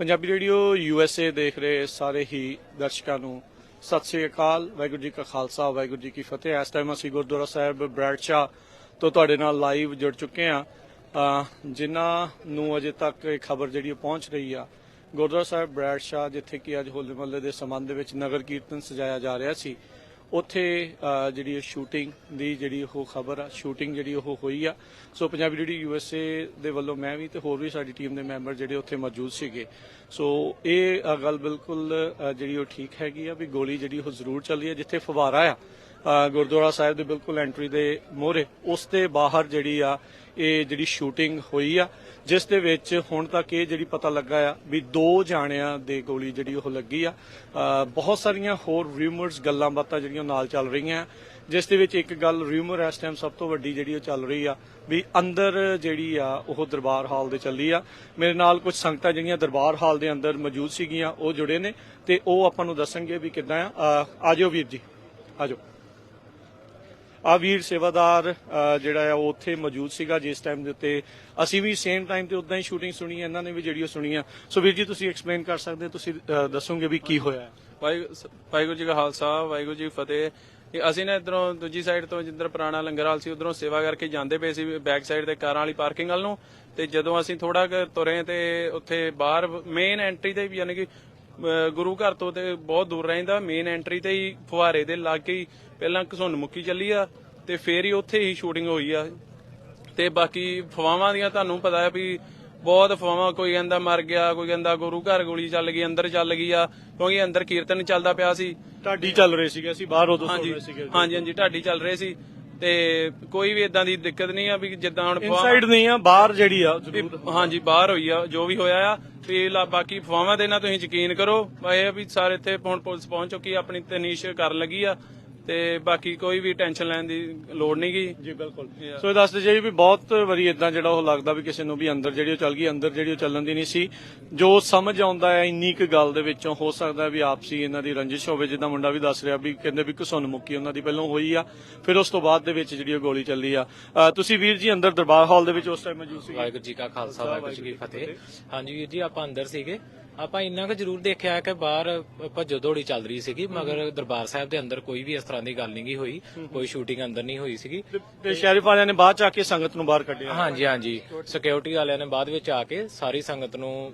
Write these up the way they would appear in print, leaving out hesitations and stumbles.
Punjabi radio USA ਦੇਖ ਰਹੇ ਸਾਰੇ ਹੀ ਦਰਸ਼ਕਾਂ ਨੂੰ ਸਤਿ ਸ੍ਰੀ ਅਕਾਲ। ਵਾਹਿਗੁਰੂ ਜੀ ਕਾ ਖਾਲਸਾ, ਵਾਹਿਗੁਰੂ ਜੀ ਕੀ ਫਤਿਹ। ਇਸ ਟਾਈਮ ਅਸੀਂ ਗੁਰਦੁਆਰਾ ਸਾਹਿਬ ਬਰੈਡਸ਼ਾਹ ਤੋਂ ਤੁਹਾਡੇ ਨਾਲ ਲਾਈਵ ਜੁੜ ਚੁੱਕੇ ਹਾਂ। ਜਿਨ੍ਹਾਂ ਨੂੰ ਅਜੇ ਤੱਕ ਇਹ ਖਬਰ ਜਿਹੜੀ ਪਹੁੰਚ ਰਹੀ ਆ, ਗੁਰਦੁਆਰਾ ਸਾਹਿਬ ਬਰੈਡਸ਼ਾਹ ਜਿੱਥੇ ਕਿ ਅੱਜ ਹੋਲੇ ਮਹੱਲੇ ਦੇ ਸੰਬੰਧ ਦੇ ਵਿੱਚ ਨਗਰ ਕੀਰਤਨ ਸਜਾਇਆ ਜਾ ਰਿਹਾ ਸੀ, ਉੱਥੇ ਜਿਹੜੀ ਸ਼ੂਟਿੰਗ ਦੀ ਜਿਹੜੀ ਉਹ ਖਬਰ ਆ, ਸ਼ੂਟਿੰਗ ਜਿਹੜੀ ਉਹ ਹੋਈ ਆ। ਸੋ ਪੰਜਾਬੀ ਰੇਡੀਓ USA ਦੇ ਵੱਲੋਂ ਮੈਂ ਵੀ ਤੇ ਹੋਰ ਵੀ ਸਾਡੀ ਟੀਮ ਦੇ ਮੈਂਬਰ ਜਿਹੜੇ ਉੱਥੇ ਮੌਜੂਦ ਸੀਗੇ। ਸੋ ਇਹ ਗੱਲ ਬਿਲਕੁਲ ਜਿਹੜੀ ਉਹ ਠੀਕ ਹੈਗੀ ਆ ਵੀ ਗੋਲੀ ਜਿਹੜੀ ਉਹ ਜ਼ਰੂਰ ਚੱਲੀ ਆ। ਜਿੱਥੇ ਫਵਾਰਾ ਆ ਗੁਰਦੁਆਰਾ ਸਾਹਿਬ ਦੇ ਬਿਲਕੁਲ ਐਂਟਰੀ ਦੇ ਮੋਹਰੇ, ਉਸ ਦੇ ਬਾਹਰ ਜਿਹੜੀ ਆ ਇਹ ਜਿਹੜੀ ਸ਼ੂਟਿੰਗ ਹੋਈ ਆ, ਜਿਸ ਦੇ ਵਿੱਚ ਹੁਣ ਤੱਕ ਇਹ ਜਿਹੜੀ ਪਤਾ ਲੱਗਾ ਆ ਵੀ 2 ਜਾਣਿਆਂ ਦੇ ਗੋਲੀ ਜਿਹੜੀ ਉਹ ਲੱਗੀ ਆ। ਬਹੁਤ ਸਾਰੀਆਂ ਹੋਰ ਰਿਊਮਰਸ, ਗੱਲਾਂ ਬਾਤਾਂ ਜਿਹੜੀਆਂ ਨਾਲ ਚੱਲ ਰਹੀਆਂ, ਜਿਸ ਦੇ ਵਿੱਚ ਇੱਕ ਗੱਲ ਰਿਊਮਰ ਇਸ ਟਾਈਮ ਸਭ ਤੋਂ ਵੱਡੀ ਜਿਹੜੀ ਉਹ ਚੱਲ ਰਹੀ ਆ ਵੀ ਅੰਦਰ ਜਿਹੜੀ ਆ ਉਹ ਦਰਬਾਰ ਹਾਲ ਦੇ ਚੱਲੀ ਆ। ਮੇਰੇ ਨਾਲ ਕੁਝ ਸੰਗਤਾਂ ਜਿਹੜੀਆਂ ਦਰਬਾਰ ਹਾਲ ਦੇ ਅੰਦਰ ਮੌਜੂਦ ਸੀਗੀਆਂ ਉਹ ਜੁੜੇ ਨੇ ਤੇ ਉਹ ਆਪਾਂ ਨੂੰ ਦੱਸਣਗੇ ਵੀ ਕਿੱਦਾਂ ਆ। ਆਜੋ ਵੀਰ ਜੀ, ਆਜੋ। ਆ ਵੀਰ ਸੇਵਾਦਾਰ ਜਿਹੜਾ ਆ ਉਹ ਉੱਥੇ ਮੌਜੂਦ ਸੀਗਾ ਜਿਸ ਟਾਈਮ ਦੇ ਉੱਤੇ ਅਸੀਂ ਵੀ ਸੇਮ ਟਾਈਮ ਤੇ ਉਦਾਂ ਹੀ ਸ਼ੂਟਿੰਗ ਸੁਣੀ, ਇਹਨਾਂ ਨੇ ਵੀ ਜਿਹੜੀ ਉਹ ਸੁਣੀ ਆ। ਸੋ ਵੀਰ ਜੀ, ਤੁਸੀਂ ਐਕਸਪਲੇਨ ਕਰ ਸਕਦੇ ਹੋ, ਤੁਸੀਂ ਦੱਸੋਗੇ ਵੀ ਕੀ ਹੋਇਆ? ਵਾਹਿਗੁਰੂ ਜੀ ਕਾ ਖਾਲਸਾ, ਵਾਹਿਗੁਰੂ ਜੀ ਕੀ ਫਤਿਹ। ਅਸੀਂ ਨਾ ਇਧਰੋਂ ਦੂਜੀ ਸਾਈਡ ਤੋਂ ਜਿੱਧਰ ਪੁਰਾਣਾ ਲੰਗਰ ਹਾਲ ਸੀ ਉਧਰੋਂ ਸੇਵਾ ਕਰਕੇ ਜਾਂਦੇ ਪਏ ਸੀ ਬੈਕ ਸਾਈਡ ਤੇ ਕਾਰਾਂ ਵਾਲੀ ਪਾਰਕਿੰਗ ਵੱਲ ਨੂੰ। ਤੇ ਜਦੋਂ ਅਸੀਂ ਥੋੜਾ ਕੁ ਤੁਰੇ ਤੇ ਉੱਥੇ ਬਾਹਰ ਮੇਨ ਐਂਟਰੀ ਤੇ ਵੀ, ਯਾਨੀ ਕਿ ਗੁਰੂ ਘਰ ਤੋਂ ਤੇ ਬਹੁਤ ਦੂਰ ਰਹਿੰਦਾ, ਮੇਨ ਐਂਟਰੀ ਤੇ ਹੀ ਫੁਹਾਰੇ ਦੇ ਲਾਗੇ ਹੀ ਪਹਿਲਾਂ ਘਸੁੰਨ ਮੁੱਕੀ ਚੱਲੀ ਆ ਤੇ ਫੇਰ ਹੀ ਉੱਥੇ ਹੀ ਸ਼ੂਟਿੰਗ ਹੋਈ ਆ। ਤੇ ਬਾਕੀ ਫਵਾਵਾਂ ਦੀਆਂ ਤੁਹਾਨੂੰ ਪਤਾ ਹੈ ਵੀ ਬਹੁਤ ਫਵਾਵਾਂ, ਕੋਈ ਕਹਿੰਦਾ ਮਰ ਗਿਆ, ਕੋਈ ਕਹਿੰਦਾ ਗੁਰੂ ਘਰ ਗੋਲੀ ਚੱਲ ਗਈ, ਅੰਦਰ ਚੱਲ ਗਈ ਆ, ਕਿਉਂਕਿ ਅੰਦਰ ਕੀਰਤਨ ਚੱਲਦਾ ਪਿਆ ਸੀ। ਢਾਡੀ ਚੱਲ ਰਹੇ ਸੀਗੇ, ਅਸੀਂ ਬਾਹਰ ਉਦੋਂ ਸੁਣ ਰਹੇ ਸੀਗੇ। ਹਾਂਜੀ, ਢਾਡੀ ਚੱਲ ਰਹੇ ਸੀ ਤੇ ਕੋਈ ਵੀ ਇਦਾਂ ਦੀ ਦਿੱਕਤ ਨਹੀਂ ਆ ਵੀ ਜਿੱਦਾਂ ਹੁਣ ਇਨਸਾਈਡ ਨਹੀਂ ਆ, ਬਾਹਰ ਜਿਹੜੀ ਆ ਹਾਂਜੀ ਬਾਹਰ ਹੋਈ ਆ ਜੋ ਵੀ ਹੋਇਆ ਆ। ਤੇ ਬਾਕੀ ਫਵਾਵਾਂ ਦੇ ਨਾਲ ਤੁਸੀਂ ਯਕੀਨ ਕਰੋ, ਇਹ ਵੀ ਸਾਰੇ ਇੱਥੇ ਹੁਣ ਪੁਲਿਸ ਪਹੁੰਚ ਚੁੱਕੀ, ਆਪਣੀ ਤਨੀਸ਼ ਕਰਨ ਲੱਗੀ ਆ ਤੇ ਬਾਕੀ ਕੋਈ ਵੀ ਟੈਨਸ਼ਨ ਲੈਣ ਦੀ ਲੋੜ ਨਹੀਂ ਗਈ ਜੀ। ਬਿਲਕੁਲ। ਸੋ ਇਹ ਦੱਸਦੇ ਜੀ ਵੀ ਬਹੁਤ ਵਾਰੀ ਇਦਾਂ ਜਿਹੜਾ ਉਹ ਲੱਗਦਾ ਵੀ ਕਿਸੇ ਨੂੰ ਵੀ ਅੰਦਰ ਜਿਹੜੀ ਉਹ ਚੱਲ ਗਈ, ਅੰਦਰ ਜਿਹੜੀ ਉਹ ਚੱਲਣ ਦੀ ਨਹੀਂ ਸੀ। ਜੋ ਸਮਝ ਆਉਂਦਾ ਹੈ ਇੰਨੀ ਕੁ ਗੱਲ ਦੇ ਵਿੱਚੋਂ ਹੋ ਸਕਦਾ ਵੀ ਆਪਸੀ ਇਹਨਾਂ ਦੀ ਰੰਜਿਸ਼ ਹੋਵੇ, ਜਿੱਦਾਂ ਮੁੰਡਾ ਵੀ ਦੱਸ ਰਿਹਾ ਵੀ ਕਹਿੰਦੇ ਵੀ ਘਸੁੰਨ ਮੁੱਕੀ ਉਹਨਾਂ ਦੀ ਪਹਿਲਾਂ ਹੋਈ ਆ, ਫਿਰ ਉਸ ਤੋਂ ਬਾਅਦ ਦੇ ਵਿੱਚ ਜਿਹੜੀ ਉਹ ਗੋਲੀ ਚੱਲੀ ਆ। ਤੁਸੀਂ ਵੀਰ ਜੀ ਅੰਦਰ ਦਰਬਾਰ ਹਾਲ ਦੇ ਵਿੱਚ ਉਸ ਟਾਈਮ ਮੌਜੂਦ ਸੀ? ਵਾਹਿਗੁਰੂ ਜੀ ਕਾ ਖਾਲਸਾ, ਵਾਹਿਗੁਰੂ ਜੀ ਕੀ ਫਤਿਹ। ਹਾਂਜੀ ਵੀਰ ਜੀ, ਆਪਾਂ ਅੰਦਰ ਸੀਗੇ। ਆਪਾਂ ਇੰਨਾ ਕੁ ਜ਼ਰੂਰ ਦੇਖਿਆ ਕਿ ਬਾਹਰ ਭੱਜੋ ਦੌੜੀ ਚੱਲ ਰਹੀ ਸੀਗੀ, ਮਗਰ ਦਰਬਾਰ ਸਾਹਿਬ ਦੇ ਅੰਦਰ ਕੋਈ ਵੀ ਇਸ ਤਰ੍ਹਾਂ ਦੀ ਗੱਲ ਨਹੀਂ ਹੋਈ, ਕੋਈ ਸ਼ੂਟਿੰਗ ਅੰਦਰ ਨਹੀਂ ਹੋਈ ਸੀਗੀ। ਤੇ ਸ਼ੈਰਿਫ ਵਾਲਿਆਂ ਨੇ ਬਾਅਦ ਚ ਆ ਕੇ ਸੰਗਤ ਨੂੰ ਬਾਹਰ ਕੱਢਿਆ? ਹਾਂਜੀ, ਸਿਕਿਉਰਿਟੀ ਵਾਲਿਆਂ ਨੇ ਬਾਅਦ ਵਿੱਚ ਆ ਕੇ ਸਾਰੀ ਸੰਗਤ ਨੂੰ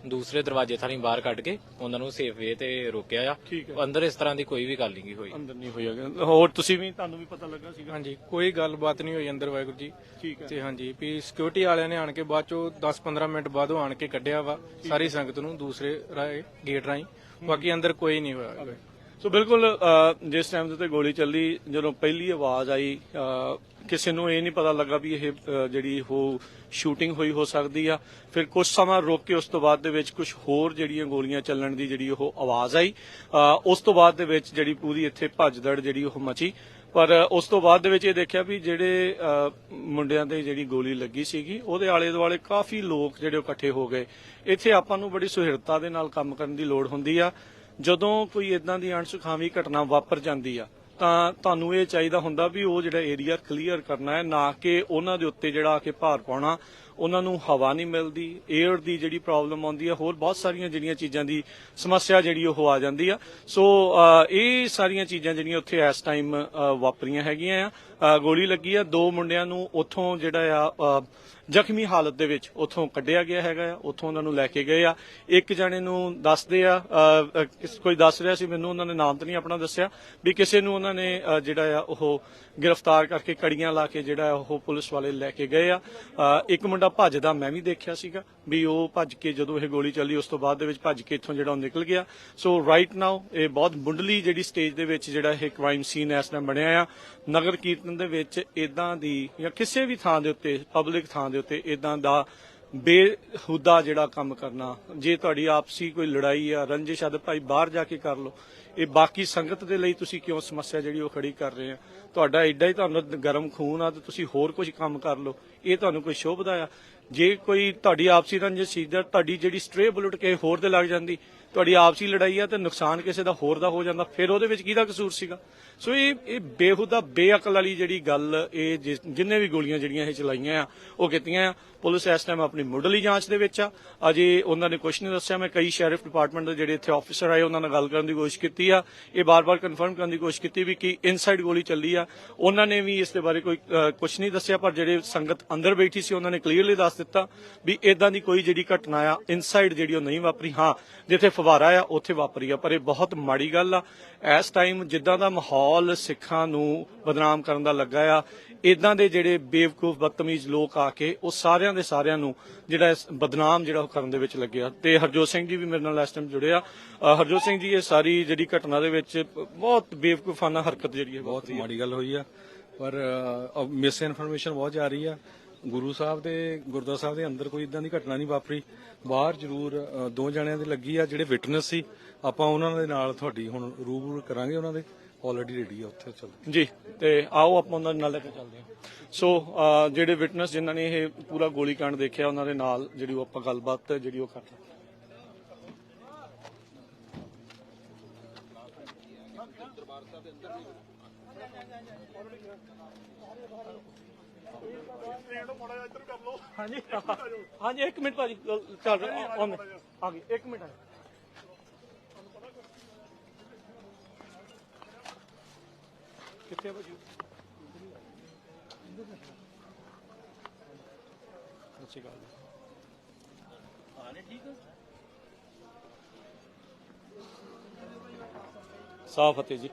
ਦੂਸਰੇ ਦਰਵਾਜ਼ੇ ਥਾਣੀ ਬਾਹਰ ਕੱਢ ਕੇ ਉਹਨਾਂ ਨੂੰ ਸੇਫ ਵੇ ਤੇ ਰੋਕਿਆ ਆ। ਅੰਦਰ ਇਸ ਤਰ੍ਹਾਂ ਦੀ ਕੋਈ ਵੀ ਗੱਲ ਨਹੀਂ ਹੋਈ। ਅੰਦਰ ਨਹੀਂ ਹੋਈ। ਹੋਰ ਤੁਸੀਂ ਵੀ, ਤੁਹਾਨੂੰ ਵੀ ਪਤਾ ਲੱਗਾ ਸੀਗਾ? ਹਾਂਜੀ, ਕੋਈ ਗੱਲਬਾਤ ਨਹੀਂ ਹੋਈ ਅੰਦਰ, ਵਾਹਿਗੁਰੂ ਜੀ। ਠੀਕ ਹੈ। ਤੇ ਹਾਂਜੀ ਵੀ ਸਿਕਿਉਰਿਟੀ ਵਾਲਿਆਂ ਨੇ ਆਣ ਕੇ ਬਾਅਦ ਚੋਂ 10-15 ਮਿੰਟ ਬਾਅਦੋਂ ਆਣ ਕੇ ਕੱਢਿਆ ਵਾ ਸਾਰੀ ਸੰਗਤ ਨੂੰ ਦੂਸਰੇ ਗੇਟ ਰਾਹੀਂ। ਬਾਕੀ ਅੰਦਰ ਕੋਈ ਨਹੀਂ ਹੋਇਆ। ਸੋ ਬਿਲਕੁਲ ਜਿਸ ਟਾਈਮ ਤੇ ਗੋਲੀ ਚੱਲੀ, ਜਦੋਂ ਪਹਿਲੀ ਆਵਾਜ਼ ਆਈ, ਕਿਸੇ ਨੂੰ ਇਹ ਨਹੀਂ ਪਤਾ ਲੱਗਾ ਵੀ ਇਹ ਜਿਹੜੀ ਉਹ ਸ਼ੂਟਿੰਗ ਹੋਈ ਹੋ ਸਕਦੀ ਆ। ਫਿਰ ਕੁਝ ਸਮਾਂ ਰੁਕ ਕੇ ਉਸ ਤੋਂ ਬਾਅਦ ਦੇ ਵਿੱਚ ਕੁਝ ਹੋਰ ਜਿਹੜੀਆਂ ਗੋਲੀਆਂ ਚੱਲਣ ਦੀ ਜਿਹੜੀ ਉਹ ਆਵਾਜ਼ ਆਈ। ਉਸ ਤੋਂ ਬਾਅਦ ਦੇ ਵਿੱਚ ਜਿਹੜੀ ਪੂਰੀ ਇੱਥੇ ਭੱਜਦੜ ਜਿਹੜੀ ਉਹ ਮਚੀ। ਪਰ ਉਸ ਤੋਂ ਬਾਅਦ ਦੇ ਵਿੱਚ ਇਹ ਦੇਖਿਆ ਵੀ ਜਿਹੜੇ ਮੁੰਡਿਆਂ ਤੇ ਜਿਹੜੀ ਗੋਲੀ ਲੱਗੀ ਸੀਗੀ ਉਹਦੇ ਆਲੇ ਦੁਆਲੇ ਕਾਫੀ ਲੋਕ ਜਿਹੜੇ ਇਕੱਠੇ ਹੋ ਗਏ। ਇੱਥੇ ਆਪਾਂ ਨੂੰ ਬੜੀ ਸੁਹਿਰਦਤਾ ਦੇ ਨਾਲ ਕੰਮ ਕਰਨ ਦੀ ਲੋੜ ਹੁੰਦੀ ਆ। ਜਦੋਂ ਕੋਈ ਇਦਾਂ ਦੀ ਅਣਸੁਖਾਵੀ ਘਟਨਾ ਵਾਪਰ ਜਾਂਦੀ ਆ ਤਾਂ ਤੁਹਾਨੂੰ ਇਹ ਚਾਹੀਦਾ ਹੁੰਦਾ ਵੀ ਉਹ ਜਿਹੜਾ ਏਰੀਆ ਕਲੀਅਰ ਕਰਨਾ ਹੈ, ਨਾ ਕਿ ਉਹਨਾਂ ਦੇ ਉੱਤੇ ਜਿਹੜਾ ਆ ਕੇ ਭਾਰ ਪਾਉਣਾ। ਉਹਨਾਂ ਨੂੰ ਹਵਾ ਨਹੀਂ ਮਿਲਦੀ, ਏਅਰ ਦੀ ਜਿਹੜੀ ਪ੍ਰੋਬਲਮ ਆਉਂਦੀ ਆ, ਹੋਰ ਬਹੁਤ ਸਾਰੀਆਂ ਜਿਹੜੀਆਂ ਚੀਜ਼ਾਂ ਦੀ ਸਮੱਸਿਆ ਜਿਹੜੀ ਉਹ ਆ ਜਾਂਦੀ ਆ। ਸੋ ਇਹ ਸਾਰੀਆਂ ਚੀਜ਼ਾਂ ਜਿਹੜੀਆਂ ਉੱਥੇ ਇਸ ਟਾਈਮ ਵਾਪਰੀਆਂ ਹੈਗੀਆਂ ਆ। ਗੋਲੀ ਲੱਗੀ ਆ, 2 ਮੁੰਡਿਆਂ ਨੂੰ ਉੱਥੋਂ ਜਿਹੜਾ ਆ ਜ਼ਖਮੀ ਹਾਲਤ ਦੇ ਵਿੱਚ ਉੱਥੋਂ ਕੱਢਿਆ ਗਿਆ ਹੈਗਾ ਆ, ਉੱਥੋਂ ਉਹਨਾਂ ਨੂੰ ਲੈ ਕੇ ਗਏ ਆ। ਇੱਕ ਜਣੇ ਨੂੰ ਦੱਸਦੇ ਆ, ਕੋਈ ਦੱਸ ਰਿਹਾ ਸੀ ਮੈਨੂੰ, ਉਹਨਾਂ ਨੇ ਨਾਮ ਤਾਂ ਨਹੀਂ ਆਪਣਾ ਦੱਸਿਆ, ਵੀ ਕਿਸੇ ਨੂੰ ਉਹਨਾਂ ਨੇ ਜਿਹੜਾ ਆ ਉਹ ਗ੍ਰਿਫਤਾਰ ਕਰਕੇ ਕੜੀਆਂ ਲਾ ਕੇ ਜਿਹੜਾ ਉਹ ਪੁਲਿਸ ਵਾਲੇ ਲੈ ਕੇ ਗਏ ਆ। ਇੱਕ ਮੁੰਡਾ ਭੱਜਦਾ ਮੈਂ ਵੀ ਦੇਖਿਆ ਸੀਗਾ ਵੀ ਉਹ ਭੱਜ ਕੇ, ਜਦੋਂ ਇਹ ਗੋਲੀ ਚੱਲੀ ਉਸ ਤੋਂ ਬਾਅਦ ਦੇ ਵਿੱਚ ਭੱਜ ਕੇ ਇੱਥੋਂ ਜਿਹੜਾ ਉਹ ਨਿਕਲ ਗਿਆ। ਸੋ ਰਾਈਟ ਨਾਓ ਇਹ ਬਹੁਤ ਮੁੱਢਲੀ ਜਿਹੜੀ ਸਟੇਜ ਦੇ ਵਿੱਚ ਜਿਹੜਾ ਇਹ ਕ੍ਰਾਈਮ ਸੀਨ ਇਸ ਟਾਈਮ ਬਣਿਆ ਆ। ਨਗਰ ਕੀਰਤਨ ਦੇ ਵਿੱਚ ਇਦਾਂ ਦੀ ਜਾਂ ਕਿਸੇ ਵੀ ਥਾਂ ਦੇ ਉੱਤੇ, ਪਬਲਿਕ ਥਾਂ ਦੇ ਉੱਤੇ ਇਦਾਂ ਦਾ ਬੇਹੁਦਾ ਜਿਹੜਾ ਕੰਮ ਕਰਨਾ, ਜੇ ਤੁਹਾਡੀ ਆਪਸੀ ਕੋਈ ਲੜਾਈ ਆ, ਰੰਜਿਸ਼ ਆ, ਭਾਈ ਬਾਹਰ ਜਾ ਕੇ ਕਰ ਲਓ। ਇਹ ਬਾਕੀ ਸੰਗਤ ਦੇ ਲਈ ਤੁਸੀਂ ਕਿਉਂ ਸਮੱਸਿਆ ਜਿਹੜੀ ਉਹ ਖੜੀ ਕਰ ਰਹੇ ਆ? ਤੁਹਾਡਾ ਐਡਾ ਹੀ ਤੁਹਾਨੂੰ ਗਰਮ ਖੂਨ ਆ ਤੇ ਤੁਸੀਂ ਹੋਰ ਕੁਝ ਕੰਮ ਕਰ ਲਓ, ਇਹ ਤੁਹਾਨੂੰ ਕੋਈ ਸ਼ੋਭਦਾ ਆ? ਜੇ ਕੋਈ ਤੁਹਾਡੀ ਆਪਸੀ ਰੰਜਿਸ਼ ਸੀ, ਤੁਹਾਡੀ ਜਿਹੜੀ ਸਟ੍ਰੇ ਬੁਲਟ ਕੇ ਹੋਰ ਤੇ ਲੱਗ ਜਾਂਦੀ ਤੁਹਾਡੀ ਆਪਸੀ ਲੜਾਈ ਆ ਤੇ ਨੁਕਸਾਨ ਕਿਸੇ ਦਾ ਹੋਰ ਦਾ ਹੋ ਜਾਂਦਾ, ਫਿਰ ਉਹਦੇ ਵਿੱਚ ਕਿਹਦਾ ਕਸੂਰ ਸੀਗਾ? ਸੋ ਇਹ ਬੇਹੂਦਾ ਬੇਅਕਲ ਵਾਲੀ ਜਿਹੜੀ ਗੱਲ, ਇਹ ਜਿੰਨੇ ਵੀ ਗੋਲੀਆਂ ਜਿਹੜੀਆਂ ਇਹ ਚਲਾਈਆਂ ਆ ਉਹ ਕੀਤੀਆਂ ਆ। ਪੁਲਿਸ ਇਸ ਟਾਈਮ ਆਪਣੀ ਮੁੱਢਲੀ ਜਾਂਚ ਦੇ ਵਿੱਚ ਆ, ਅਜੇ ਉਹਨਾਂ ਨੇ ਕੁਝ ਨਹੀਂ ਦੱਸਿਆ। ਮੈਂ ਕਈ ਸ਼ੈਰਿਫ ਡਿਪਾਰਟਮੈਂਟ ਦੇ ਜਿਹੜੇ ਇੱਥੇ ਆਫੀਸਰ ਆਏ ਉਹਨਾਂ ਨਾਲ ਗੱਲ ਕਰਨ ਦੀ ਕੋਸ਼ਿਸ਼ ਕੀਤੀ ਆ, ਇਹ ਬਾਰ-ਬਾਰ ਕਨਫਰਮ ਕਰਨ ਦੀ ਕੋਸ਼ਿਸ਼ ਕੀਤੀ ਵੀ ਕਿ ਇਨਸਾਈਡ ਗੋਲੀ ਚੱਲੀ ਆ। ਉਹਨਾਂ ਨੇ ਵੀ ਇਸ ਦੇ ਬਾਰੇ ਕੋਈ ਕੁਝ ਨਹੀਂ ਦੱਸਿਆ, ਪਰ ਜਿਹੜੇ ਸੰਗਤ ਅੰਦਰ ਬੈਠੀ ਸੀ ਉਹਨਾਂ ਨੇ ਕਲੀਅਰਲੀ ਦੱਸ ਦਿੱਤਾ ਵੀ ਇਦਾਂ ਦੀ ਕੋਈ ਜਿਹੜੀ ਘਟਨਾ ਆ ਇਨਸਾਈਡ ਜਿਹੜੀ ਉਹ ਨਹੀਂ ਵਾਪਰੀ। ਹਾਂ, ਜਿੱਥੇ ਫਵਾਰਾ ਆ ਉੱਥੇ ਵਾਪਰੀ ਆ, ਪਰ ਇਹ ਬਹੁਤ ਮਾੜੀ ਗੱਲ ਆ। ਇਸ ਟਾਈਮ ਜਿੱਦਾਂ ਦਾ ਮਾਹੌਲ ਸਿੱਖਾਂ ਨੂੰ ਬਦਨਾਮ ਕਰਨ ਦਾ ਲੱਗਾ ਆ, ਇਦਾਂ ਦੇ ਜਿਹੜੇ ਬੇਵਕੂਫ ਬਦਤਮੀਜ਼ ਲੋਕ ਆ ਕੇ ਉਹ ਸਾਰਿਆਂ ਦੇ ਸਾਰਿਆਂ ਨੂੰ ਜਿਹੜਾ ਬਦਨਾਮ ਜਿਹੜਾ ਉਹ ਕਰਨ ਦੇ ਵਿੱਚ ਲੱਗਿਆ। ਤੇ ਹਰਜੋਤ ਸਿੰਘ ਜੀ ਵੀ ਮੇਰੇ ਨਾਲ ਇਸ ਟਾਈਮ ਜੁੜੇ ਆ। ਹਰਜੋਤ ਸਿੰਘ ਜੀ, ਇਹ ਸਾਰੀ ਜਿਹੜੀ ਘਟਨਾ ਦੇ ਵਿੱਚ ਬਹੁਤ ਬੇਵਕੂਫਾਨਾ ਹਰਕਤ ਜਿਹੜੀ ਹੈ, ਬਹੁਤ ਮਾੜੀ ਗੱਲ ਹੋਈ ਆ, ਪਰ ਮਿਸ ਇਨਫੋਰਮੇਸ਼ਨ ਬਹੁਤ ਜਾ ਰਹੀ ਆ। ਗੁਰੂ ਸਾਹਿਬ ਦੇ ਗੁਰਦੁਆਰਾ ਸਾਹਿਬ ਦੇ ਅੰਦਰ ਕੋਈ ਇਦਾਂ ਦੀ ਘਟਨਾ ਨਹੀਂ ਵਾਪਰੀ, ਬਾਹਰ ਜ਼ਰੂਰ 2 ਜਣਿਆਂ ਦੀ ਲੱਗੀ ਆ ਜਿਹੜੇ ਵਿਟਨੈਸ ਸੀ। ਆਪਾਂ ਉਹਨਾਂ ਦੇ ਨਾਲ ਤੁਹਾਡੀ ਹੁਣ ਰੂਬਰੂ ਕਰਾਂਗੇ, ਉਹਨਾਂ ਦੇ ਆਲਰੇਡੀ ਰੈਡੀ ਆ ਉੱਥੇ। ਚਲੋ ਜੀ, ਤੇ ਆਓ ਆਪਾਂ ਉਹਨਾਂ ਨਾਲ ਲੈ ਕੇ ਚੱਲਦੇ ਹਾਂ। ਸੋ ਜਿਹੜੇ ਵਿਟਨੈਸ ਜਿਨ੍ਹਾਂ ਨੇ ਇਹ ਪੂਰਾ ਗੋਲੀकांड ਦੇਖਿਆ, ਉਹਨਾਂ ਦੇ ਨਾਲ ਜਿਹੜੀ ਉਹ ਆਪਾਂ ਗੱਲਬਾਤ ਜਿਹੜੀ ਉਹ ਕਰਦੇ ਹਾਂ। ਹਾਂਜੀ ਹਾਂਜੀ, 1 ਮਿੰਟ ਭਾਜੀ, ਚੱਲ ਰਿਹਾ ਆ ਗਈ, 1 ਮਿੰਟ ਆ। ਕਿੱਥੇ ਭਾਜੀ? ਅੱਛੀ ਗੱਲ ਸਾਫ ਫਤਿਹ ਜੀ।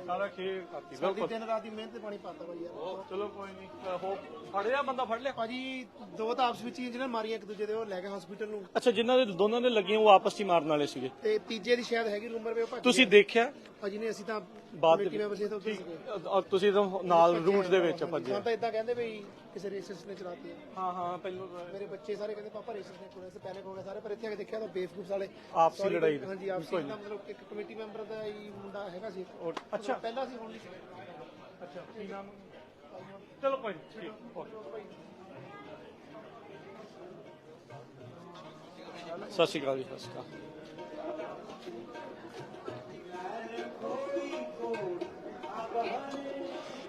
ਸਾਰਾ ਖੇਡ ਕਰਤੀ ਬਿਲਕੁਲ। ਦਿਨ ਰਾਤ ਦੀ ਮਿਹਨਤ ਤੇ ਪਾਣੀ ਪਾਤਾ ਭਾਈ ਯਾਰ। ਚਲੋ ਕੋਈ ਨਹੀਂ, ਹੋ ਫੜਿਆ ਬੰਦਾ, ਫੜ ਲਿਆ ਭਾਜੀ 2 ਤਾਂ ਆਪਸ ਵਿੱਚ ਹੀ ਜਿਹਨਾਂ ਮਾਰੀਆਂ ਇੱਕ ਦੂਜੇ ਦੇ, ਉਹ ਲੈ ਗਏ ਹਸਪੀਟਲ ਨੂੰ, ਅੱਛਾ, ਜਿਨ੍ਹਾਂ ਦੇ ਦੋਨਾਂ ਦੇ ਲੱਗੀਆਂ ਉਹ ਆਪਸ 'ਚ ਹੀ ਮਾਰਨ ਵਾਲੇ ਸੀਗੇ। ਤੇ ਤੀਜੇ ਦੀ ਸ਼ਾਇਦ ਹੈਗੀ ਰੂਮਰ ਵੇ ਉਹ ਭੱਜ ਤੁਸੀਂ ਗਿਆ। ਦੇਖਿਆ ਭਾਜੀ ਨੇ ਅਸੀਂ ਤਾਂ ਬਾਅਦ ਕਮੇਟੀ ਮੈਂਬਰ ਸੀ ਤਾਂ ਉੱਥੇ ਸੀਗੇ। ਤੁਸੀਂ ਤਾਂ ਨਾਲ ਰੂਟ ਦੇ ਵਿੱਚ ਭੱਜੇ। ਹਾਂ, ਤਾਂ ਇਦਾਂ ਕਹਿੰਦੇ ਵੀ ਕਿਸੇ ਰੇਸਿਸਟ ਨੇ ਚਲਾਤੀ ਹੈ। ਹਾਂ ਹਾਂ, ਪਹਿਲਾਂ ਮੇਰੇ ਬੱਚੇ ਸਾਰੇ ਕਹਿੰਦੇ ਪਾਪਾ ਰੇਸਿਸਟ ਨੇ ਕੋਲੇ ਸੇ ਪੈਨਿਕ ਹੋ ਗਿਆ ਸਾਰੇ, ਪਰ ਇੱਥੇ ਆ ਕੇ ਦੇਖਿਆ ਤਾਂ ਬੇਵਕੂਫ ਵਾਲੇ ਆਪਸੀ Sorry, ਲੜਾਈ। ਹਾਂਜੀ ਆਪਸੀ ਦਾ ਮਤਲਬ ਇੱਕ ਕਮੇਟੀ ਮੈਂਬਰ ਦਾ ਹੀ ਮੁੰਡਾ ਹੈਗਾ ਸੀ। ਅੱਛਾ ਪਹਿਲਾਂ ਸੀ, ਹੁਣ ਨਹੀਂ। ਅੱਛਾ, ਕੀ ਨਾਮ? ਚਲੋ ਕੋਈ ਨਹੀਂ, ਠੀਕ, ਓਕੇ। ਸਤਿ ਸ਼੍ਰੀ ਅਕਾਲ ਜੀ, ਸਤਿ ਸ਼੍ਰੀ ਅਕਾਲ।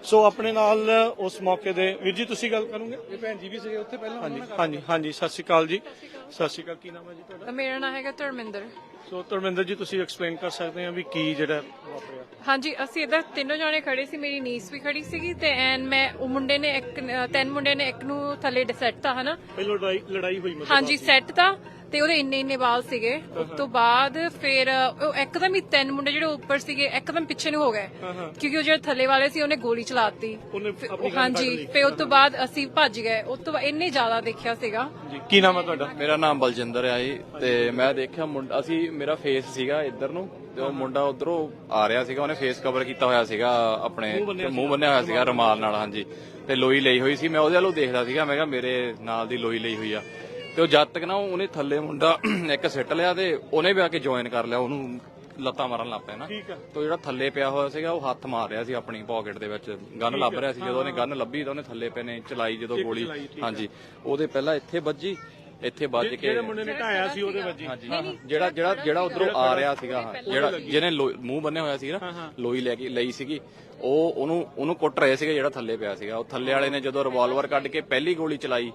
ਸੋ ਆਪਣੇ ਨਾਲ ਉਸ ਮੌਕੇ ਦੇ ਵੀਰ ਜੀ ਤੁਸੀਂ ਗੱਲ ਕਰੋਗੇ? ਇਹ ਭੈਣ ਜੀ ਵੀ ਸੀਗੇ ਉੱਥੇ ਪਹਿਲਾਂ। ਹਾਂਜੀ ਹਾਂਜੀ ਹਾਂਜੀ, ਸਤਿ ਸ਼੍ਰੀ ਅਕਾਲ ਜੀ। ਸਤਿ ਸ਼੍ਰੀ ਅਕਾਲ, ਕੀ ਨਾਮ ਹੈ ਜੀ ਤੁਹਾਡਾ? ਮੇਰਾ ਨਾਮ ਹੈਗਾ ਧਰਮਿੰਦਰ। ਸੋ ਧਰਮਿੰਦਰ ਜੀ, ਤੁਸੀਂ ਐਕਸਪਲੇਨ ਕਰ ਸਕਦੇ ਆ ਵੀ ਕੀ ਜਿਹੜਾ ਵਾਪਰਿਆ? ਹਾਂਜੀ, ਅਸੀਂ ਇੱਧਰ 3 ਜਾਣੇ ਖੜੇ ਸੀ, ਮੇਰੀ ਨੀਸ ਵੀ ਖੜੀ ਸੀਗੀ ਤੇ ਐਨ ਮੈਂ ਉਹ ਮੁੰਡੇ ਨੇ 3 ਮੁੰਡੇ ਨੇ ਇੱਕ ਨੂੰ ਥੱਲੇ ਸੈੱਟ ਤਾਂ ਹਨਾ। ਪਹਿਲਾਂ ਲੜਾਈ ਹੋਈ ਮਤਲਬ? ਹਾਂਜੀ, ਸੈੱਟ ਤਾਂ ਤੇ ਉਹਦੇ ਇੰਨੇ ਵਾਲ ਸੀਗੇ। ਉਸ ਤੋਂ ਬਾਅਦ ਫਿਰ ਉਹ ਇੱਕਦਮ ਹੀ 3 ਮੁੰਡੇ ਜਿਹੜੇ ਉੱਪਰ ਸੀਗੇ ਇੱਕਦਮ ਪਿੱਛੇ ਨੂੰ ਹੋ ਗਏ, ਕਿਉਂਕਿ ਉਹ ਜਿਹੜੇ ਥੱਲੇ ਵਾਲੇ ਸੀ ਉਹਨੇ ਗੋਲੀ ਚਲਾਤੀ। ਹਾਂਜੀ, ਫਿਰ ਉਸ ਤੋਂ ਬਾਅਦ ਅਸੀਂ ਭੱਜ ਗਏ। ਉਸ ਤੋਂ ਬਾਅਦ ਇੰਨੇ ਜ਼ਿਆਦਾ ਦੇਖਿਆ ਸੀਗਾ। ਜੀ, ਕੀ ਨਾਮ ਹੈ ਤੁਹਾਡਾ? ਮੇਰਾ ਨਾਮ ਬਲਜਿੰਦਰ ਆ ਜੀ। ਤੇ ਮੈਂ ਦੇਖਿਆ ਮੁੰਡਾ, ਅਸੀਂ ਮੇਰਾ ਫੇਸ ਸੀਗਾ ਇੱਧਰ ਨੂੰ ਤੇ ਉਹ ਮੁੰਡਾ ਉਧਰੋਂ ਆ ਰਿਹਾ ਸੀਗਾ, ਉਹਨੇ ਫੇਸ ਕਵਰ ਕੀਤਾ ਹੋਇਆ ਸੀਗਾ, ਆਪਣੇ ਮੂੰਹ ਬੰਨਿਆ ਹੋਇਆ ਸੀਗਾ ਰੁਮਾਲ ਨਾਲ। ਹਾਂਜੀ, ਤੇ ਲੋਈ ਲਈ ਹੋਈ ਸੀ। ਮੈਂ ਉਹਦੇ ਵੱਲੋਂ ਦੇਖਦਾ ਸੀਗਾ, ਮੈਂ ਕਿਹਾ ਮੇਰੇ ਨਾਲ ਦੀ ਲੋਈ ਲਈ ਹੋਈ ਆ। ਤੇ ਉਹ ਜਦ ਤੱਕ ਨਾ ਉਹਨੇ ਥੱਲੇ ਮੁੰਡਾ ਇੱਕ ਸਿੱਟ ਲਿਆ ਤੇ ਉਹਨੇ ਵੀ ਆ ਕੇ ਜੁਆਇਨ ਕਰ ਲਿਆ, ਉਹਨੂੰ ਲੱਤਾਂ ਮਾਰਨ ਲੱਗ ਪਿਆ ਨਾ। ਤੇ ਜਿਹੜਾ ਥੱਲੇ ਪਿਆ ਹੋਇਆ ਸੀਗਾ ਉਹ ਹੱਥ ਮਾਰ ਰਿਹਾ ਸੀ ਆਪਣੀ ਪਾਕਟ ਦੇ ਵਿੱਚ, ਗਨ ਲੱਭ ਰਿਹਾ ਸੀ। ਜਦੋਂ ਉਹਨੇ ਗਨ ਲੱਭੀ ਤਾਂ ਉਹਨੇ ਥੱਲੇ ਪਏ ਨੇ ਚਲਾਈ ਜਦੋਂ ਗੋਲੀ। ਹਾਂਜੀ, ਉਹਦੇ ਪਹਿਲਾਂ ਇੱਥੇ ਵੱਜੀ, ਇੱਥੇ ਵੱਜ ਕੇ ਜਿਹੜੇ ਮੁੰਡੇ ਨੇ ਢਾਇਆ ਸੀ ਉਹਦੇ ਵੱਜੀ। ਹਾਂਜੀ, ਜਿਹੜਾ ਉਧਰੋਂ ਆ ਰਿਹਾ ਸੀਗਾ, ਜਿਹੜਾ ਜਿਹਨੇ ਮੂੰਹ ਬੰਨਿਆ ਹੋਇਆ ਸੀ ਨਾ, ਲੋਈ ਲੈ ਕੇ ਲਈ ਸੀਗੀ, ਉਹ ਉਹਨੂੰ ਕੁੱਟ ਰਹੇ ਸੀਗੇ ਜਿਹੜਾ ਥੱਲੇ ਪਿਆ ਸੀਗਾ। ਉਹ ਥੱਲੇ ਵਾਲੇ ਨੇ ਜਦੋਂ ਰਿਵਾਲਵਰ ਕੱਢ ਕੇ ਪਹਿਲੀ ਗੋਲੀ ਚਲਾਈ,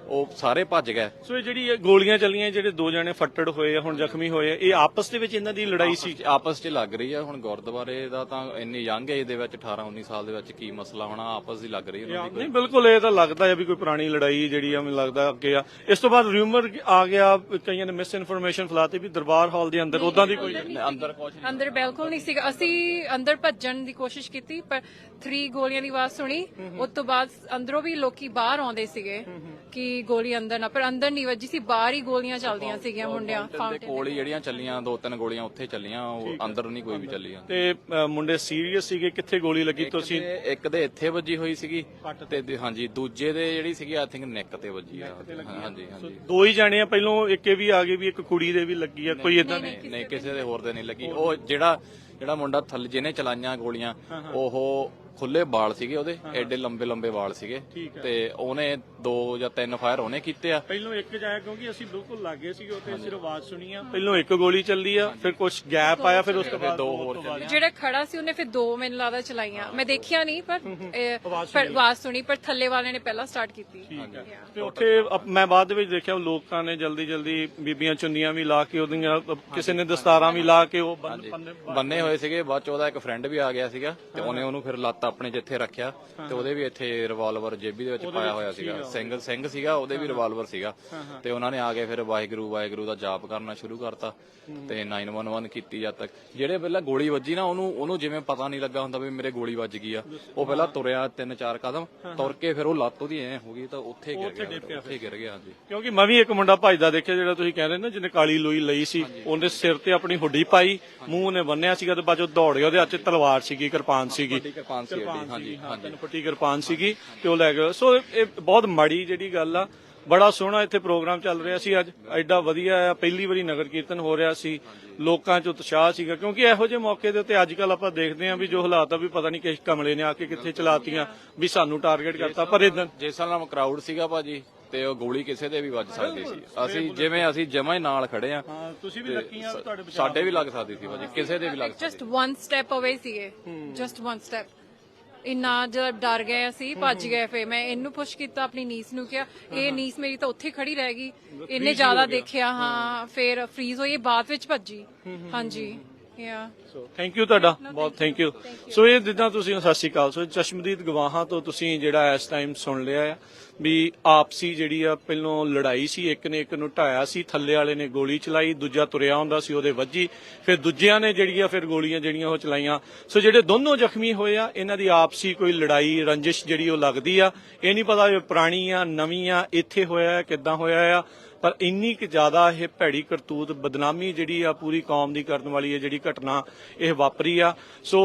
ਉਹ ਸਾਰੇ ਭੱਜ ਗਏ। ਸੋ ਇਹ ਜਿਹੜੀ ਇਹ ਗੋਲੀਆਂ ਚੱਲੀਆਂ, ਜਿਹੜੇ 2 ਜਣੇ ਫੱਟੜ ਹੋਏ ਆ, ਹੁਣ ਜ਼ਖਮੀ ਹੋਏ ਆ, ਇਹ ਆਪਸ ਦੇ ਵਿੱਚ ਇਹਨਾਂ ਦੀ ਲੜਾਈ ਸੀ? ਆਪਸ 'ਚ ਲੱਗ ਰਹੀ ਆ। ਹੁਣ ਗੁਰਦੁਆਰੇ ਦਾ ਤਾਂ ਇੰਨੀ ਯੰਗ ਏਜ ਦੇ ਵਿੱਚ 18-19 ਸਾਲ ਦੇ ਵਿੱਚ ਕੀ ਮਸਲਾ ਹੋਣਾ, ਆਪਸ ਦੀ ਲੱਗ ਰਹੀ ਉਹਨਾਂ ਦੀ। ਨਹੀਂ, ਬਿਲਕੁਲ ਇਹ ਤਾਂ ਲੱਗਦਾ ਹੈ ਵੀ ਕੋਈ ਪੁਰਾਣੀ ਲੜਾਈ ਜਿਹੜੀ ਆ, ਮੈਨੂੰ ਲੱਗਦਾ ਅੱਗੇ ਆ। ਇਸ ਤੋਂ ਬਾਅਦ ਰਿਊਮਰ ਆ ਗਿਆ, ਕਈਆਂ ਨੇ ਮਿਸ ਇਨਫੋਰਮੇਸ਼ਨ ਫੈਲਾਤੀ ਵੀ ਦਰਬਾਰ ਹਾਲ ਦੇ ਅੰਦਰ ਉਦਾਂ ਦੀ ਕੋਈ ਅੰਦਰ ਬਿਲਕੁਲ ਨਹੀਂ ਸੀਗਾ। ਅਸੀਂ ਅੰਦਰ ਭੱਜਣ ਦੀ ਕੋਸ਼ਿਸ਼ ਕੀਤੀ ਪਰ 3 ਗੋਲੀਆਂ ਦੀ ਆਵਾਜ਼ ਸੁਣੀ। ਉਸ ਤੋਂ ਬਾਅਦ ਅੰਦਰੋਂ ਵੀ ਲੋਕੀ ਬਾਹਰ ਆਉਂਦੇ ਸੀਗੇ ਕਿ ਗੋਲੀ ਅੰਦਰ ਨਾ, ਪਰ ਅੰਦਰ ਨਹੀਂ ਵੱਜੀ ਸੀ, ਬਾਹਰ ਹੀ ਗੋਲੀਆਂ ਚੱਲਦੀਆਂ ਸੀਗੀਆਂ ਮੁੰਡਿਆਂ ਦੇ ਕੋਲ ਹੀ ਜਿਹੜੀਆਂ ਚੱਲੀਆਂ 2-3 ਗੋਲੀਆਂ ਉੱਥੇ ਚੱਲੀਆਂ, ਉਹ ਅੰਦਰ ਨਹੀਂ ਕੋਈ ਵੀ ਚੱਲੀ। ਤੇ ਮੁੰਡੇ ਸੀਰੀਅਸ ਸੀਗੇ? ਕਿੱਥੇ ਗੋਲੀ ਲੱਗੀ? ਤੁਸੀਂ ਇੱਕ ਦੇ ਇੱਥੇ ਵੱਜੀ ਹੋਈ ਸੀਗੀ ਤੇ ਹਾਂਜੀ ਦੂਜੇ ਦੇ ਜਿਹੜੀ ਸੀਗੀ ਆਈ ਥਿੰਕ ਨੈਕ ਤੇ ਵੱਜੀ ਆ। ਹਾਂਜੀ ਹਾਂਜੀ, 2 ਹੀ ਜਾਣੇ ਆ, ਪਹਿਲੋਂ ਇੱਕ ਇਹ ਵੀ ਆ ਗਏ ਵੀ ਇੱਕ ਕੁੜੀ ਦੇ ਵੀ ਲੱਗੀ ਆ, ਕੋਈ ਇਦਾਂ ਨਹੀਂ ਕਿਸੇ ਦੇ ਹੋਰ ਦੇ ਨਹੀਂ ਲੱਗੀ। ਉਹ ਜਿਹੜਾ ਮੁੰਡਾ ਥੱਲੇ ਜਿਹਨੇ ਚਲਾਈਆਂ ਗੋਲੀਆਂ, ਉਹ ਖੁੱਲੇ ਵਾਲ ਸੀਗੇ ਉਹਦੇ, ਐਡੇ ਲੰਬੇ ਲੰਬੇ ਵਾਲ ਸੀਗੇ, ਤੇ ਉਹਨੇ 2 ਜਾਂ 3 ਫਾਇਰ ਉਹਨੇ ਕੀਤੇ ਆ। ਪਹਿਲੋਂ ਇੱਕ ਜਾਇਆ ਕਿਉਂਕਿ ਅਸੀਂ ਬਿਲਕੁਲ ਲਾਗੇ ਸੀਗੇ ਉੱਥੇ, ਸਿਰਫ ਆਵਾਜ਼ ਸੁਣੀ ਆ। ਪਹਿਲੋਂ ਇੱਕ ਗੋਲੀ ਚੱਲੀ ਆ, ਫਿਰ ਕੁਝ ਗੈਪ ਆਇਆ, ਫਿਰ ਉਸ ਤੋਂ ਬਾਅਦ 2 ਹੋਰ ਚੱਲੀਆਂ। ਜਿਹੜਾ ਖੜਾ ਸੀ ਉਹਨੇ ਫਿਰ 2 ਮੈਨੂੰ ਲੱਗਦਾ ਚਲਾਈਆਂ, ਮੈਂ ਦੇਖਿਆ ਨਹੀਂ ਪਰ ਆਵਾਜ਼ ਸੁਣੀ, ਪਰ ਥੱਲੇ ਵਾਲੇ ਨੇ ਪਹਿਲਾਂ ਸਟਾਰਟ ਕੀਤੀ। ਤੇ ਉੱਥੇ ਮੈਂ ਬਾਅਦ ਦੇ ਵਿੱਚ ਦੇਖਿਆ ਲੋਕਾਂ ਨੇ ਜਲਦੀ ਬੀਬੀਆਂ ਚੁੰਨੀਆਂ ਵੀ ਲਾ ਕੇ, ਉਹਦੀਆਂ ਕਿਸੇ ਨੇ ਦਸਤਾਰਾਂ ਵੀ ਲਾ ਕੇ ਉਹ ਬੰਨੇ ਹੋਏ ਸੀਗੇ। ਬਾਅਦ ਚ ਉਹਦਾ ਇੱਕ ਫਰੈਂਡ ਵੀ ਆ ਗਿਆ ਸੀਗਾ, ਤੇ ਉਹਨੇ ਉਹਨੂੰ ਫਿਰ ਲੱਤ ਆਪਣੇ ਜਿੱਥੇ ਰੱਖਿਆ, ਤੇ ਉਹਦੇ ਵੀ ਇੱਥੇ ਰਿਵਾਲਵਰ ਜੇਬੀ ਦੇ ਵਿੱਚ ਪਾਇਆ ਹੋਇਆ ਸੀਗਾ। ਸਿੰਘ ਸੀਗਾ, ਉਹਦੇ ਵੀ ਰਿਵਾਲਵਰ ਸੀਗਾ, ਤੇ ਉਹਨਾਂ ਨੇ ਆ ਕੇ ਫਿਰ ਵਾਹਿਗੁਰੂ ਦਾ ਜਾਪ ਕਰਨਾ ਸ਼ੁਰੂ ਕਰਤਾ, ਤੇ 911 ਕੀਤੀ। ਜਦ ਤੱਕ ਜਿਹੜੇ ਪਹਿਲਾਂ ਗੋਲੀ ਵੱਜੀ ਨਾ, ਉਹਨੂੰ ਜਿਵੇਂ ਪਤਾ ਨਹੀਂ ਲੱਗਾ ਹੁੰਦਾ ਵੀ ਮੇਰੇ ਗੋਲੀ ਵੱਜ ਗਈ ਆ। ਉਹ ਪਹਿਲਾਂ ਤੁਰਿਆ 3-4 ਕਦਮ ਤੁਰ ਕੇ, ਫਿਰ ਉਹ ਲੱਤ ਉਹਦੀ ਐ ਹੋ ਗਈ ਤਾਂ ਉੱਥੇ ਗਿਰ ਗਿਆ। ਹਾਂਜੀ, ਕਿਉਂਕਿ ਮੈਂ ਵੀ ਇੱਕ ਮੁੰਡਾ ਭੱਜਦਾ ਦੇਖਿਆ, ਜਿਹੜਾ ਤੁਸੀਂ ਕਹਿ ਰਹੇ ਨਾ ਜਿਹਨੇ ਕਾਲੀ ਲੋਈ ਲਈ ਸੀ, ਉਹਨੇ ਸਿਰ ਤੇ ਆਪਣੀ ਹੁੱਡੀ ਪਾਈ, ਮੂੰਹ ਨੇ ਬੰਨਿਆ ਸੀਗਾ, ਤੇ ਬਾਅਦ ਦੌੜ ਗਿਆ। ਉਹਦੇ ਹੱਥ 'ਚ ਤਲਵਾਰ ਸੀਗੀ, ਕਿਰਪਾਨ ਸੀਗੀ, 3 ਫੁੱਟੀ ਕਿਰਪਾਨ ਸੀਗੀ, ਤੇ ਉਹ ਲੈ ਗਿਆ। ਸੋ ਇਹ ਬਹੁਤ ਮਾੜੀ ਜਿਹੜੀ ਗੱਲ ਆ। ਬੜਾ ਸੋਹਣਾ ਇੱਥੇ ਪ੍ਰੋਗਰਾਮ ਚੱਲ ਰਿਹਾ ਸੀ ਅੱਜ, ਐਡਾ ਵਧੀਆ ਆ। ਪਹਿਲੀ ਵਾਰੀ ਨਗਰ ਕੀਰਤਨ ਹੋ ਰਿਹਾ ਸੀ, ਲੋਕਾਂ 'ਚ ਉਤਸ਼ਾਹ ਸੀਗਾ, ਕਿਉਂਕਿ ਇਹੋ ਜਿਹੇ ਮੌਕੇ ਦੇ ਉੱਤੇ ਅੱਜ ਕੱਲ ਆਪਾਂ ਦੇਖਦੇ ਆਂ ਵੀ ਜੋ ਹਾਲਾਤ ਆ ਵੀ ਪਤਾ ਨਹੀਂ ਕਿਸ ਕਮਲੇ ਨੇ ਆ ਕੇ ਕਿੱਥੇ ਚਲਾਤੀਆਂ, ਵੀ ਸਾਨੂੰ ਟਾਰਗੇਟ ਕਰਤਾ। ਪਰ ਇਦਾਂ ਜਿਸ ਨਾਲ ਕਰਾਊਡ ਸੀਗਾ ਭਾਜੀ, ਤੇ ਉਹ ਗੋਲੀ ਕਿਸੇ ਦੇ ਵੀ ਵੱਜ ਸਕਦੀ ਸੀ। ਅਸੀਂ ਜਮਾਂ ਹੀ ਨਾਲ ਖੜੇ ਆ, ਤੁਸੀਂ ਵੀ ਲੱਕੀਆਂ, ਤੁਹਾਡੇ ਸਾਡੇ ਵੀ ਲੱਗ ਸਕਦੀ ਸੀ ਭਾਜੀ, ਕਿਸੇ ਦੇ ਵੀ ਲੱਗ ਸਕਦੀ। ਜਸਟ 1 ਸਟੈਪ ਅਵੇ ਸੀਗੇ, ਜਸਟ 1 ਸਟੈਪ। ਇੰਨਾ ਜਦ ਡਰ ਗਏ ਅਸੀਂ, ਭੱਜ ਗਏ। ਫੇ ਮੈਂ ਇਹਨੂੰ ਪੁਸ਼ ਕੀਤਾ, ਆਪਣੀ ਨੀਸ ਨੂੰ ਕਿਹਾ, ਇਹ ਨੀਸ ਮੇਰੀ ਤਾਂ ਉੱਥੇ ਖੜੀ ਰਹਿ ਗਈ। ਇਹਨੇ ਜ਼ਿਆਦਾ ਦੇਖਿਆ, ਹਾਂ, ਫਿਰ ਫਰੀਜ਼ ਹੋਈ, ਬਾਅਦ ਵਿੱਚ ਭੱਜੀ। ਹਾਂਜੀ, ਥੈਂਕ ਯੂ ਤੁਹਾਡਾ ਬਹੁਤ, ਥੈਂਕ ਯੂ। ਸੋ ਇਹ ਜਿੱਦਾਂ ਤੁਸੀਂ, ਸਤਿ ਸ਼੍ਰੀ ਅਕਾਲ। ਸੋ ਚਸ਼ਮਦੀਦ ਗਵਾਹਾਂ ਤੋਂ ਤੁਸੀਂ ਜਿਹੜਾ ਇਸ ਟਾਈਮ ਸੁਣ ਲਿਆ ਆ ਵੀ ਆਪਸੀ ਜਿਹੜੀ ਆ ਪਹਿਲੋਂ ਲੜਾਈ ਸੀ, ਇੱਕ ਨੇ ਇੱਕ ਨੂੰ ਢਾਇਆ ਸੀ, ਥੱਲੇ ਵਾਲੇ ਨੇ ਗੋਲੀ ਚਲਾਈ, ਦੂਜਾ ਤੁਰਿਆ ਹੁੰਦਾ ਸੀ, ਉਹਦੇ ਵੱਜੀ, ਫਿਰ ਦੂਜਿਆਂ ਨੇ ਜਿਹੜੀਆਂ ਫਿਰ ਗੋਲੀਆਂ ਜਿਹੜੀਆਂ ਉਹ ਚਲਾਈਆਂ। ਸੋ ਜਿਹੜੇ ਦੋਨੋਂ ਜ਼ਖਮੀ ਹੋਏ ਆ, ਇਹਨਾਂ ਦੀ ਆਪਸੀ ਕੋਈ ਲੜਾਈ ਰੰਜਿਸ਼ ਜਿਹੜੀ ਉਹ ਲੱਗਦੀ ਆ। ਇਹ ਨਹੀਂ ਪਤਾ ਇਹ ਪੁਰਾਣੀ ਆ ਨਵੀਂ ਆ, ਇੱਥੇ ਹੋਇਆ ਕਿੱਦਾਂ ਹੋਇਆ ਆ, ਪਰ ਇੰਨੀ ਕਿ ਜ਼ਿਆਦਾ ਇਹ ਭੈੜੀ ਕਰਤੂਤ, ਬਦਨਾਮੀ ਜਿਹੜੀ ਆ ਪੂਰੀ ਕੌਮ ਦੀ ਕਰਨ ਵਾਲੀ ਹੈ ਜਿਹੜੀ ਘਟਨਾ ਇਹ ਵਾਪਰੀ ਆ। ਸੋ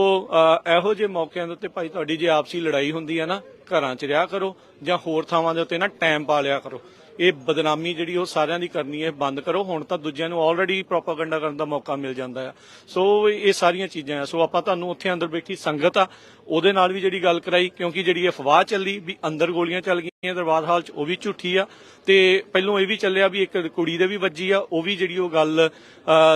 ਇਹੋ ਜਿਹੇ ਮੌਕਿਆਂ ਦੇ ਉੱਤੇ ਭਾਈ ਤੁਹਾਡੀ ਜੇ ਆਪਸੀ ਲੜਾਈ ਹੁੰਦੀ ਆ ਨਾ, ਘਰਾਂ 'ਚ ਰਿਹਾ ਕਰੋ ਜਾਂ ਹੋਰ ਥਾਵਾਂ ਦੇ ਉੱਤੇ ਨਾ ਟਾਈਮ ਪਾ ਲਿਆ ਕਰੋ। ਇਹ ਬਦਨਾਮੀ ਜਿਹੜੀ ਉਹ ਸਾਰਿਆਂ ਦੀ ਕਰਨੀ ਹੈ ਬੰਦ ਕਰੋ। ਹੁਣ ਤਾਂ ਦੂਜਿਆਂ ਨੂੰ ਆਲਰੇਡੀ ਪ੍ਰੋਪਾਗੈਂਡਾ ਕਰਨ ਦਾ ਮੌਕਾ ਮਿਲ ਜਾਂਦਾ ਆ। ਸੋ ਇਹ ਸਾਰੀਆਂ ਚੀਜ਼ਾਂ ਆ। ਸੋ ਆਪਾਂ ਤੁਹਾਨੂੰ ਉੱਥੇ ਅੰਦਰ ਬੈਠੀ ਸੰਗਤ ਆ ਉਹਦੇ ਨਾਲ ਵੀ ਜਿਹੜੀ ਗੱਲ ਕਰਾਈ, ਕਿਉਂਕਿ ਜਿਹੜੀ ਅਫਵਾਹ ਚੱਲੀ ਵੀ ਅੰਦਰ ਗੋਲੀਆਂ ਚੱਲ ਗਈਆਂ ਦਰਬਾਰ ਹਾਲ 'ਚ, ਉਹ ਵੀ ਝੂਠੀ ਆ। ਤੇ ਪਹਿਲੋਂ ਇਹ ਵੀ ਚੱਲਿਆ ਵੀ ਇੱਕ ਕੁੜੀ ਦੇ ਵੀ ਵੱਜੀ ਆ, ਉਹ ਵੀ ਜਿਹੜੀ ਉਹ ਗੱਲ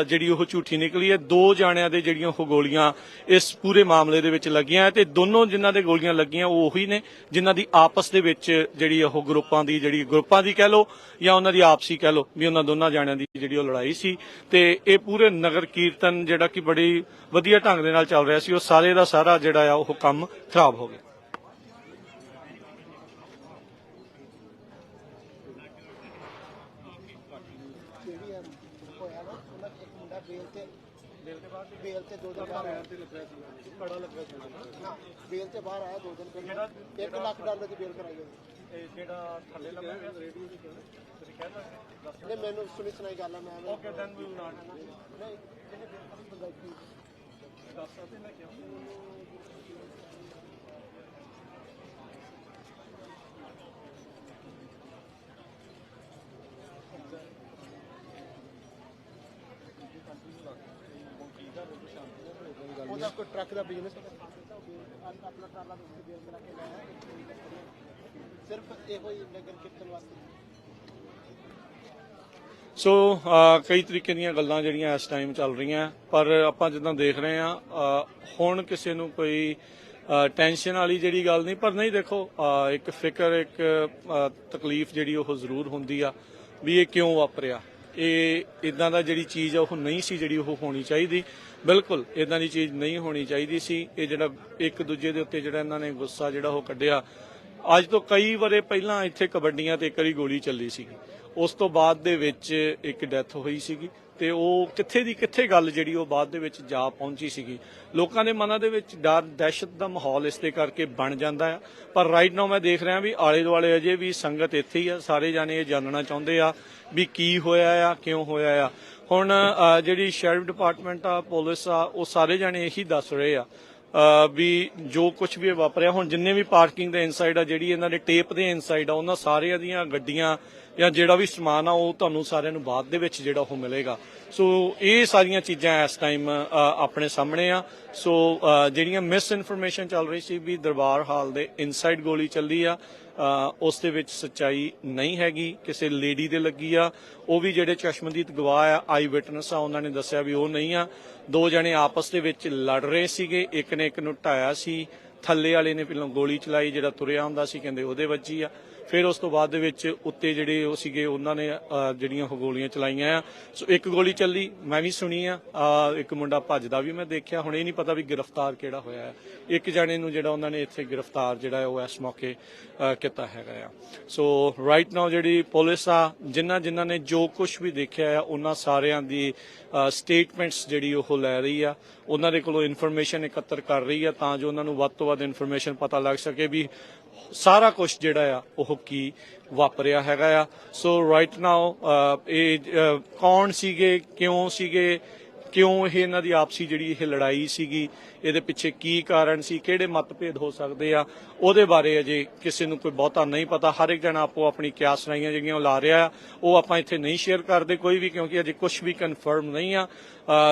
ਜਿਹੜੀ ਉਹ ਝੂਠੀ ਨਿਕਲੀ ਹੈ। 2 ਜਾਣਿਆਂ ਦੇ ਜਿਹੜੀਆਂ ਉਹ ਗੋਲੀਆਂ ਇਸ ਪੂਰੇ ਮਾਮਲੇ ਦੇ ਵਿੱਚ ਲੱਗੀਆਂ, ਤੇ ਦੋਨੋਂ ਜਿਨ੍ਹਾਂ ਦੇ ਗੋਲੀਆਂ ਲੱਗੀਆਂ ਉਹ ਉਹੀ ਨੇ ਜਿਨ੍ਹਾਂ ਦੀ ਆਪਸ ਦੇ ਵਿੱਚ ਜਿਹੜੀ ਉਹ ਗਰੁੱਪਾਂ ਦੀ ਕਹਿ ਲਓ ਜਾਂ ਉਹਨਾਂ ਦੀ ਆਪਸੀ ਕਹਿ ਲਓ ਵੀ ਉਹਨਾਂ ਦੋਨਾਂ ਜਾਣਿਆਂ ਦੀ ਜਿਹੜੀ ਉਹ ਲੜਾਈ ਸੀ। ਤੇ ਇਹ ਪੂਰੇ ਨਗਰ ਕੀਰਤਨ ਜਿਹੜਾ ਕਿ ਬੜੀ ਵਧੀਆ ਢੰਗ ਦੇ ਨਾਲ ਚੱਲ ਰਿਹਾ ਸੀ, ਉਹ ਸਾਰੇ ਦਾ ਸਾਰਾ ਜਿਹੜਾ ਆ ਉਹ ਕੰਮ ਖਰਾਬ ਹੋ ਗਿਆ। ਬੇਲ ਤੇ 2 ਦਿਨ ਬਾਹਰ ਆਇਆ, ਬੜਾ ਲੱਗਾ ਸੀ। ਬੇਲ ਤੇ ਬਾਹਰ ਆਇਆ 2 ਦਿਨ ਪਹਿਲਾਂ, $1 ਲੱਖ ਦੀ ਬੇਲ ਕਰਾਈ ਹੈ। ਜਿਹੜਾ ਥੱਲੇ ਲੱਗਾ ਰੇਡੀਓ ਦੀ ਤੁਸੀਂ ਕਹਿੰਦਾ ਨਹੀਂ, ਮੈਨੂੰ ਸੁਣੀ ਗੱਲ ਆ। ਮੈਂ okay then we will not ਨਹੀਂ, ਇਹਨੇ ਬੰਦਾ ਕੀ ਦੱਸ ਸਕਦੇ ਨਾ ਕਿਉਂ ਉਹਦਾ ਕੋਈ ਟਰੱਕ ਦਾ ਬਿਜ਼ਨਸ ਆਪਣਾ ਟਰਾਲਾ ਬੇਲ ਕਰਾ ਕੇ ਲਾਇਆ, ਸਿਰਫ ਇਹੋ ਹੀ ਨਗਰ ਕੀਰਤਨ ਵਾਸਤੇ। ਸੋ ਕਈ ਤਰੀਕੇ ਦੀਆਂ ਗੱਲਾਂ ਜਿਹੜੀਆਂ ਇਸ ਟਾਈਮ ਚੱਲ ਰਹੀਆਂ, ਪਰ ਆਪਾਂ ਜਿੱਦਾਂ ਦੇਖ ਰਹੇ ਆ ਹੁਣ ਕਿਸੇ ਨੂੰ ਕੋਈ ਟੈਨਸ਼ਨ ਵਾਲੀ ਜਿਹੜੀ ਗੱਲ ਨਹੀਂ। ਪਰ ਨਹੀਂ, ਦੇਖੋ ਇੱਕ ਫਿਕਰ, ਇੱਕ ਤਕਲੀਫ ਜਿਹੜੀ ਉਹ ਜ਼ਰੂਰ ਹੁੰਦੀ ਆ ਵੀ ਇਹ ਕਿਉਂ ਵਾਪਰਿਆ। ਇਹ ਇਦਾਂ ਦਾ ਜਿਹੜੀ ਚੀਜ਼ ਆ ਉਹ ਨਹੀਂ ਸੀ ਜਿਹੜੀ ਉਹ ਹੋਣੀ ਚਾਹੀਦੀ। ਬਿਲਕੁਲ ਇਦਾਂ ਦੀ ਚੀਜ਼ ਨਹੀਂ ਹੋਣੀ ਚਾਹੀਦੀ ਸੀ। ਇਹ ਜਿਹੜਾ ਇੱਕ ਦੂਜੇ ਦੇ ਉੱਤੇ ਜਿਹੜਾ ਇਹਨਾਂ ਨੇ ਗੁੱਸਾ ਜਿਹੜਾ ਉਹ ਕੱਢਿਆ, ਅੱਜ ਤੋਂ ਕਈ ਵਾਰੇ ਪਹਿਲਾਂ ਇੱਥੇ ਕਬੱਡੀਆਂ ਤੇ ਇੱਕ ਵਾਰੀ ਗੋਲੀ ਚੱਲੀ ਸੀਗੀ, ਉਸ ਤੋਂ ਬਾਅਦ ਦੇ ਵਿੱਚ ਇੱਕ ਡੈਥ ਹੋਈ ਸੀਗੀ, ਤੇ ਉਹ ਕਿੱਥੇ ਦੀ ਕਿੱਥੇ ਗੱਲ ਜਿਹੜੀ ਉਹ ਬਾਅਦ ਦੇ ਵਿੱਚ ਜਾ ਪਹੁੰਚੀ ਸੀਗੀ। ਲੋਕਾਂ ਦੇ ਮਨਾਂ ਦੇ ਵਿੱਚ ਡਰ, ਦਹਿਸ਼ਤ ਦਾ ਮਾਹੌਲ ਇਸ ਦੇ ਕਰਕੇ ਬਣ ਜਾਂਦਾ ਆ। ਪਰ ਰਾਈਟ ਨਾਓ ਮੈਂ ਦੇਖ ਰਿਹਾ ਵੀ ਆਲੇ ਦੁਆਲੇ ਅਜੇ ਵੀ ਸੰਗਤ ਇੱਥੇ ਹੀ ਆ, ਸਾਰੇ ਜਾਣੇ ਇਹ ਜਾਣਨਾ ਚਾਹੁੰਦੇ ਆ ਵੀ ਕੀ ਹੋਇਆ ਆ, ਕਿਉਂ ਹੋਇਆ ਆ। ਹੁਣ ਜਿਹੜੀ ਸ਼ੈਰਿਫ ਡਿਪਾਰਟਮੈਂਟ ਆ, ਪੁਲਿਸ ਆ, ਉਹ ਸਾਰੇ ਜਾਣੇ ਇਹੀ ਦੱਸ ਰਹੇ ਆ ਵੀ ਜੋ ਕੁਝ ਵੀ ਵਾਪਰਿਆ, ਹੁਣ ਜਿੰਨੇ ਵੀ ਪਾਰਕਿੰਗ ਦੇ ਇਨਸਾਈਡ ਆ, ਜਿਹੜੀ ਇਹਨਾਂ ਦੇ ਟੇਪ ਦੇ ਇਨਸਾਈਡ ਆ, ਉਹਨਾਂ ਸਾਰਿਆਂ ਦੀਆਂ ਗੱਡੀਆਂ ਜਾਂ ਜਿਹੜਾ ਵੀ ਸਮਾਨ ਆ ਉਹ ਤੁਹਾਨੂੰ ਸਾਰਿਆਂ ਨੂੰ ਬਾਅਦ ਦੇ ਵਿੱਚ ਜਿਹੜਾ ਉਹ ਮਿਲੇਗਾ। ਸੋ ਇਹ ਸਾਰੀਆਂ ਚੀਜ਼ਾਂ ਇਸ ਟਾਈਮ ਆਪਣੇ ਸਾਹਮਣੇ ਆ। ਸੋ ਜਿਹੜੀਆਂ ਮਿਸ ਇਨਫੋਰਮੇਸ਼ਨ ਚੱਲ ਰਹੀ ਸੀ ਵੀ ਦਰਬਾਰ ਹਾਲ ਦੇ ਇਨਸਾਈਡ ਗੋਲੀ ਚੱਲੀ ਆ, ਉਸ ਦੇ ਵਿੱਚ ਸੱਚਾਈ ਨਹੀਂ ਹੈਗੀ। ਕਿਸੇ ਲੇਡੀ ਦੇ ਲੱਗੀ ਆ, ਉਹ ਵੀ ਜਿਹੜੇ ਚਸ਼ਮਦੀਦ ਗਵਾਹ ਆ, ਆਈ ਵਿਟਨੈਸ ਆ, ਉਹਨਾਂ ਨੇ ਦੱਸਿਆ ਵੀ ਉਹ ਨਹੀਂ ਆ। 2 ਜਣੇ ਆਪਸ ਦੇ ਵਿੱਚ ਲੜ ਰਹੇ ਸੀਗੇ, ਇੱਕ ਨੇ ਇੱਕ ਨੂੰ ਢਾਇਆ ਸੀ, ਥੱਲੇ ਵਾਲੇ ਨੇ ਪਹਿਲਾਂ ਗੋਲੀ ਚਲਾਈ, ਜਿਹੜਾ ਤੁਰਿਆ ਹੁੰਦਾ ਸੀ ਕਹਿੰਦੇ ਉਹਦੇ ਵੱਜੀ ਆ। ਫਿਰ ਉਸ ਤੋਂ ਬਾਅਦ ਦੇ ਵਿੱਚ ਉੱਤੇ ਜਿਹੜੇ ਉਹ ਸੀਗੇ ਉਹਨਾਂ ਨੇ ਜਿਹੜੀਆਂ ਉਹ ਗੋਲੀਆਂ ਚਲਾਈਆਂ ਆ। ਸੋ ਇੱਕ ਗੋਲੀ ਚੱਲੀ, ਮੈਂ ਵੀ ਸੁਣੀ ਆ, ਇੱਕ ਮੁੰਡਾ ਭੱਜਦਾ ਵੀ ਮੈਂ ਦੇਖਿਆ। ਹੁਣ ਇਹ ਨਹੀਂ ਪਤਾ ਵੀ ਗ੍ਰਿਫਤਾਰ ਕਿਹੜਾ ਹੋਇਆ ਹੈ। ਇੱਕ ਜਣੇ ਨੂੰ ਜਿਹੜਾ ਉਹਨਾਂ ਨੇ ਇੱਥੇ ਗ੍ਰਿਫਤਾਰ ਜਿਹੜਾ ਉਹ ਇਸ ਮੌਕੇ ਕੀਤਾ ਹੈਗਾ ਆ। ਸੋ ਰਾਈਟ ਨਾਓ ਜਿਹੜੀ ਪੁਲਿਸ ਆ, ਜਿਨ੍ਹਾਂ ਨੇ ਜੋ ਕੁਝ ਵੀ ਦੇਖਿਆ ਆ, ਉਹਨਾਂ ਸਾਰਿਆਂ ਦੀ ਸਟੇਟਮੈਂਟਸ ਜਿਹੜੀ ਉਹ ਲੈ ਰਹੀ ਆ, ਉਹਨਾਂ ਦੇ ਕੋਲੋਂ ਇਨਫੋਰਮੇਸ਼ਨ ਇਕੱਤਰ ਕਰ ਰਹੀ ਆ ਤਾਂ ਜੋ ਉਹਨਾਂ ਨੂੰ ਵੱਧ ਤੋਂ ਵੱਧ ਇਨਫੋਰਮੇਸ਼ਨ ਪਤਾ ਲੱਗ ਸਕੇ ਵੀ ਸਾਰਾ ਕੁਝ ਜਿਹੜਾ ਆ ਉਹ ਕੀ ਵਾਪਰਿਆ ਹੈਗਾ ਆ। ਸੋ ਰਾਈਟ ਨਾਓ ਇਹ ਕੌਣ ਸੀਗੇ, ਕਿਉਂ ਇਹ ਇਹਨਾਂ ਦੀ ਆਪਸੀ ਜਿਹੜੀ ਇਹ ਲੜਾਈ ਸੀਗੀ, ਇਹਦੇ ਪਿੱਛੇ ਕੀ ਕਾਰਨ ਸੀ, ਕਿਹੜੇ ਮਤਭੇਦ ਹੋ ਸਕਦੇ ਆ, ਉਹਦੇ ਬਾਰੇ ਅਜੇ ਕਿਸੇ ਨੂੰ ਕੋਈ ਬਹੁਤਾ ਨਹੀਂ ਪਤਾ। ਹਰ ਇੱਕ ਜਣਾ ਆਪੋ ਆਪਣੀ ਕਿਆਸ ਰਾਈਆਂ ਜਿਹੜੀਆਂ ਉਹ ਲਾ ਰਿਹਾ ਆ, ਉਹ ਆਪਾਂ ਇੱਥੇ ਨਹੀਂ ਸ਼ੇਅਰ ਕਰਦੇ ਕੋਈ ਵੀ, ਕਿਉਂਕਿ ਅਜੇ ਕੁਝ ਵੀ ਕਨਫਰਮ ਨਹੀਂ ਆ।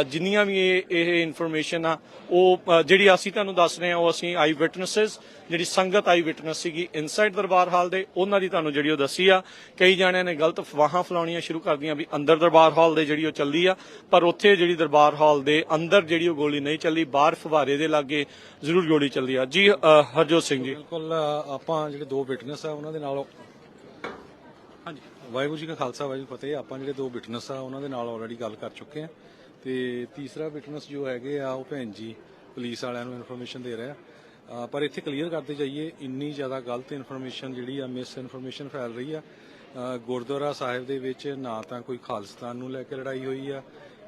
ਜਿੰਨੀਆਂ ਵੀ ਇਹ ਇਨਫੋਰਮੇਸ਼ਨ ਆ ਉਹ ਜਿਹੜੀ ਅਸੀਂ ਤੁਹਾਨੂੰ ਦੱਸ ਰਹੇ ਆ, ਉਹ ਅਸੀਂ ਆਈ ਵਿਟਨੈਸਸ, ਜਿਹੜੀ ਸੰਗਤ ਆਈ ਵਿਟਨੈਸ ਸੀਗੀ ਇਨਸਾਈਡ ਦਰਬਾਰ ਹਾਲ ਦੇ, ਉਹਨਾਂ ਦੀ ਤੁਹਾਨੂੰ ਜਿਹੜੀ ਉਹ ਦੱਸੀ ਆ। ਕਈ ਜਾਣਿਆਂ ਨੇ ਗਲਤ ਅਫਵਾਹਾਂ ਫੈਲਾਉਣੀਆਂ ਸ਼ੁਰੂ ਕਰ ਦੀਆਂ ਵੀ ਅੰਦਰ ਦਰਬਾਰ ਹਾਲ ਦੇ ਜਿਹੜੀ ਉਹ ਚੱਲੀ ਆ, ਪਰ ਉੱਥੇ ਜਿਹੜੀ ਦਰਬਾਰ ਹਾਲ ਦੇ ਅੰਦਰ ਜਿਹੜੀ ਉਹ ਗੋਲੀ ਨਹੀਂ ਚੱਲੀ, ਬਾਹਰ ਫੁਵਾਰੇ ਦੇ ਲਾਗੇ ਜ਼ਰੂਰ ਗੋਲੀ ਚੱਲੀ ਆ। ਜੀ ਹਰਜੋਤ ਸਿੰਘ ਜੀ। ਬਿਲਕੁਲ, ਆਪਾਂ ਜਿਹੜੇ 2 ਵਿਟਨੈਸ ਆ ਉਹਨਾਂ ਦੇ ਨਾਲ, ਹਾਂਜੀ, ਵਾਹਿਗੁਰੂ ਜੀ ਕਾ ਖਾਲਸਾ ਵਾਹਿਗੁਰੂ ਜੀ ਕੀ ਫਤਿਹ। ਆਪਾਂ ਜਿਹੜੇ 2 ਵਿਟਨੈਸ ਆ ਉਹਨਾਂ ਦੇ ਨਾਲ ਆਲਰੇਡੀ ਗੱਲ ਕਰ ਚੁੱਕੇ ਆ, ਤੇ ਤੀਸਰਾ ਵਿਟਨੈਸ ਜੋ ਹੈਗੇ ਆ ਉਹ ਭੈਣ ਜੀ ਪੁਲਿਸ ਵਾਲਿਆਂ ਨੂੰ ਇਨਫੋਰਮੇਸ਼ਨ ਦੇ ਰਹੇ ਆ। ਪਰ ਇੱਥੇ ਕਲੀਅਰ ਕਰਦੇ ਜਾਈਏ, ਇੰਨੀ ਜ਼ਿਆਦਾ ਗਲਤ ਇਨਫੋਰਮੇਸ਼ਨ ਜਿਹੜੀ ਆ, ਮਿਸ ਇਨਫੋਰਮੇਸ਼ਨ ਫੈਲ ਰਹੀ ਆ। ਗੁਰਦੁਆਰਾ ਸਾਹਿਬ ਦੇ ਵਿੱਚ ਨਾ ਤਾਂ ਕੋਈ ਖਾਲਿਸਤਾਨ ਨੂੰ ਲੈ ਕੇ ਲੜਾਈ ਹੋਈ ਆ,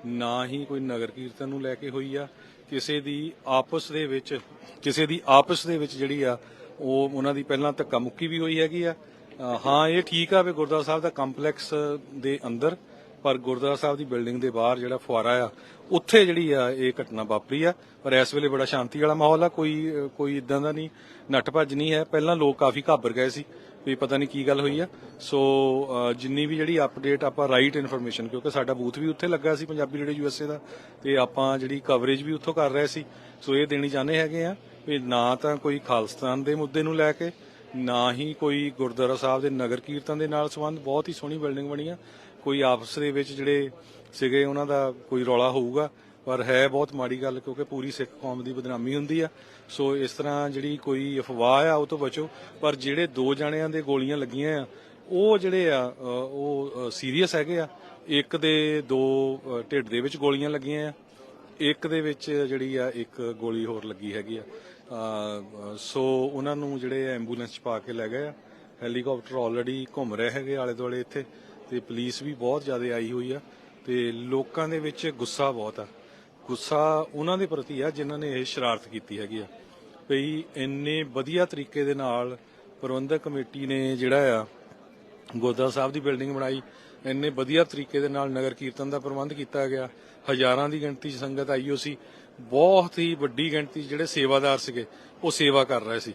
ਨਾ ਹੀ ਕੋਈ ਨਗਰ ਕੀਰਤਨ ਨੂੰ ਲੈ ਕੇ ਹੋਈ ਆ। ਕਿਸੇ ਦੀ ਆਪਸ ਦੇ ਵਿੱਚ ਜਿਹੜੀ ਆ ਉਹ ਉਹਨਾਂ ਦੀ ਪਹਿਲਾਂ ਧੱਕਾ ਮੁੱਕੀ ਵੀ ਹੋਈ ਹੈਗੀ ਆ। ਹਾਂ, ਇਹ ਠੀਕ ਆ ਵੀ ਗੁਰਦੁਆਰਾ ਸਾਹਿਬ ਦਾ ਕੰਪਲੈਕਸ ਦੇ ਅੰਦਰ, ਪਰ ਗੁਰਦੁਆਰਾ ਸਾਹਿਬ ਦੀ ਬਿਲਡਿੰਗ ਦੇ ਬਾਹਰ ਜਿਹੜਾ ਫੁਆਰਾ ਆ, ਉੱਥੇ ਜਿਹੜੀ ਆ ਇਹ ਘਟਨਾ ਵਾਪਰੀ ਆ। ਪਰ ਇਸ ਵੇਲੇ ਬੜਾ ਸ਼ਾਂਤੀ ਵਾਲਾ ਮਾਹੌਲ ਆ, ਕੋਈ ਇਦਾਂ ਦਾ ਨਹੀਂ, ਨੱਠ ਭੱਜ ਨਹੀਂ ਹੈ। ਪਹਿਲਾਂ ਲੋਕ ਕਾਫੀ ਘਾਬਰ ਗਏ ਸੀ ਵੀ ਪਤਾ ਨਹੀਂ ਕੀ ਗੱਲ ਹੋਈ ਆ। ਸੋ ਜਿੰਨੀ ਵੀ ਜਿਹੜੀ ਅਪਡੇਟ ਆਪਾਂ ਰਾਈਟ ਇਨਫੋਰਮੇਸ਼ਨ, ਕਿਉਂਕਿ ਸਾਡਾ ਬੂਥ ਵੀ ਉੱਥੇ ਲੱਗਾ ਸੀ ਪੰਜਾਬੀ ਰੇਡੀਓ USA ਦਾ, ਤੇ ਆਪਾਂ ਜਿਹੜੀ ਕਵਰੇਜ ਵੀ ਉੱਥੋਂ ਕਰ ਰਹੇ ਸੀ। ਸੋ ਇਹ ਦੇਣੀ ਚਾਹੁੰਦੇ ਹੈਗੇ ਆ ਵੀ ਨਾ ਤਾਂ ਕੋਈ ਖਾਲਿਸਤਾਨ ਦੇ ਮੁੱਦੇ ਨੂੰ ਲੈ ਕੇ, ਨਾ ਹੀ ਕੋਈ ਗੁਰਦੁਆਰਾ ਸਾਹਿਬ ਦੇ ਨਗਰ ਕੀਰਤਨ ਦੇ ਨਾਲ ਸੰਬੰਧ। ਬਹੁਤ ਹੀ ਸੋਹਣੀ ਬਿਲਡਿੰਗ ਬਣੀ ਆ, ਕੋਈ ਆਪਸ ਦੇ ਵਿੱਚ ਜਿਹੜੇ ਸੀਗੇ ਉਹਨਾਂ ਦਾ ਕੋਈ ਰੌਲਾ ਹੋਊਗਾ, ਪਰ ਹੈ ਬਹੁਤ ਮਾੜੀ ਗੱਲ, ਕਿਉਂਕਿ ਪੂਰੀ ਸਿੱਖ ਕੌਮ ਦੀ ਬਦਨਾਮੀ ਹੁੰਦੀ ਆ। ਸੋ ਇਸ ਤਰ੍ਹਾਂ ਜਿਹੜੀ ਕੋਈ ਅਫਵਾਹ ਆ ਉਹ ਤੋਂ ਬਚੋ। ਪਰ ਜਿਹੜੇ 2 ਜਣਿਆਂ ਦੇ ਗੋਲੀਆਂ ਲੱਗੀਆਂ ਆ, ਉਹ ਜਿਹੜੇ ਆ ਉਹ ਸੀਰੀਅਸ ਹੈਗੇ ਆ। ਇੱਕ ਦੇ 2 ਢਿੱਡ ਦੇ ਵਿੱਚ ਗੋਲੀਆਂ ਲੱਗੀਆਂ ਆ, ਇੱਕ ਦੇ ਵਿੱਚ ਜਿਹੜੀ ਆ ਇੱਕ ਗੋਲੀ ਹੋਰ ਲੱਗੀ ਹੈਗੀ ਆ। ਸੋ ਉਹਨਾਂ ਨੂੰ ਜਿਹੜੇ ਐਂਬੂਲੈਂਸ 'ਚ ਪਾ ਕੇ ਲੈ ਗਏ ਆ। ਹੈਲੀਕਾਪਟਰ ਆਲਰੇਡੀ ਘੁੰਮ ਰਹੇ ਹੈਗੇ ਆਲੇ ਦੁਆਲੇ ਇੱਥੇ, ਤੇ ਪੁਲਿਸ ਵੀ ਬਹੁਤ ਜ਼ਿਆਦਾ ਆਈ ਹੋਈ ਆ, ਤੇ ਲੋਕਾਂ ਦੇ ਵਿੱਚ ਗੁੱਸਾ ਬਹੁਤ ਆ। ਗੁੱਸਾ ਉਹਨਾਂ ਦੇ ਪ੍ਰਤੀ ਆ ਜਿਨ੍ਹਾਂ ਨੇ ਇਹ ਸ਼ਰਾਰਤ ਕੀਤੀ ਹੈਗੀ ਆ। ਵੀ ਇੰਨੇ ਵਧੀਆ ਤਰੀਕੇ ਦੇ ਨਾਲ ਪ੍ਰਬੰਧਕ ਕਮੇਟੀ ਨੇ ਜਿਹੜਾ ਆ ਗੁਰਦੁਆਰਾ ਸਾਹਿਬ ਦੀ ਬਿਲਡਿੰਗ ਬਣਾਈ, ਇੰਨੇ ਵਧੀਆ ਤਰੀਕੇ ਦੇ ਨਾਲ ਨਗਰ ਕੀਰਤਨ ਦਾ ਪ੍ਰਬੰਧ ਕੀਤਾ ਗਿਆ। ਹਜ਼ਾਰਾਂ ਦੀ ਗਿਣਤੀ 'ਚ ਸੰਗਤ ਆਈ ਹੋ ਸੀ, ਬਹੁਤ ਹੀ ਵੱਡੀ ਗਿਣਤੀ ਜਿਹੜੇ ਸੇਵਾਦਾਰ ਸੀਗੇ ਉਹ ਸੇਵਾ ਕਰ ਰਹੇ ਸੀ,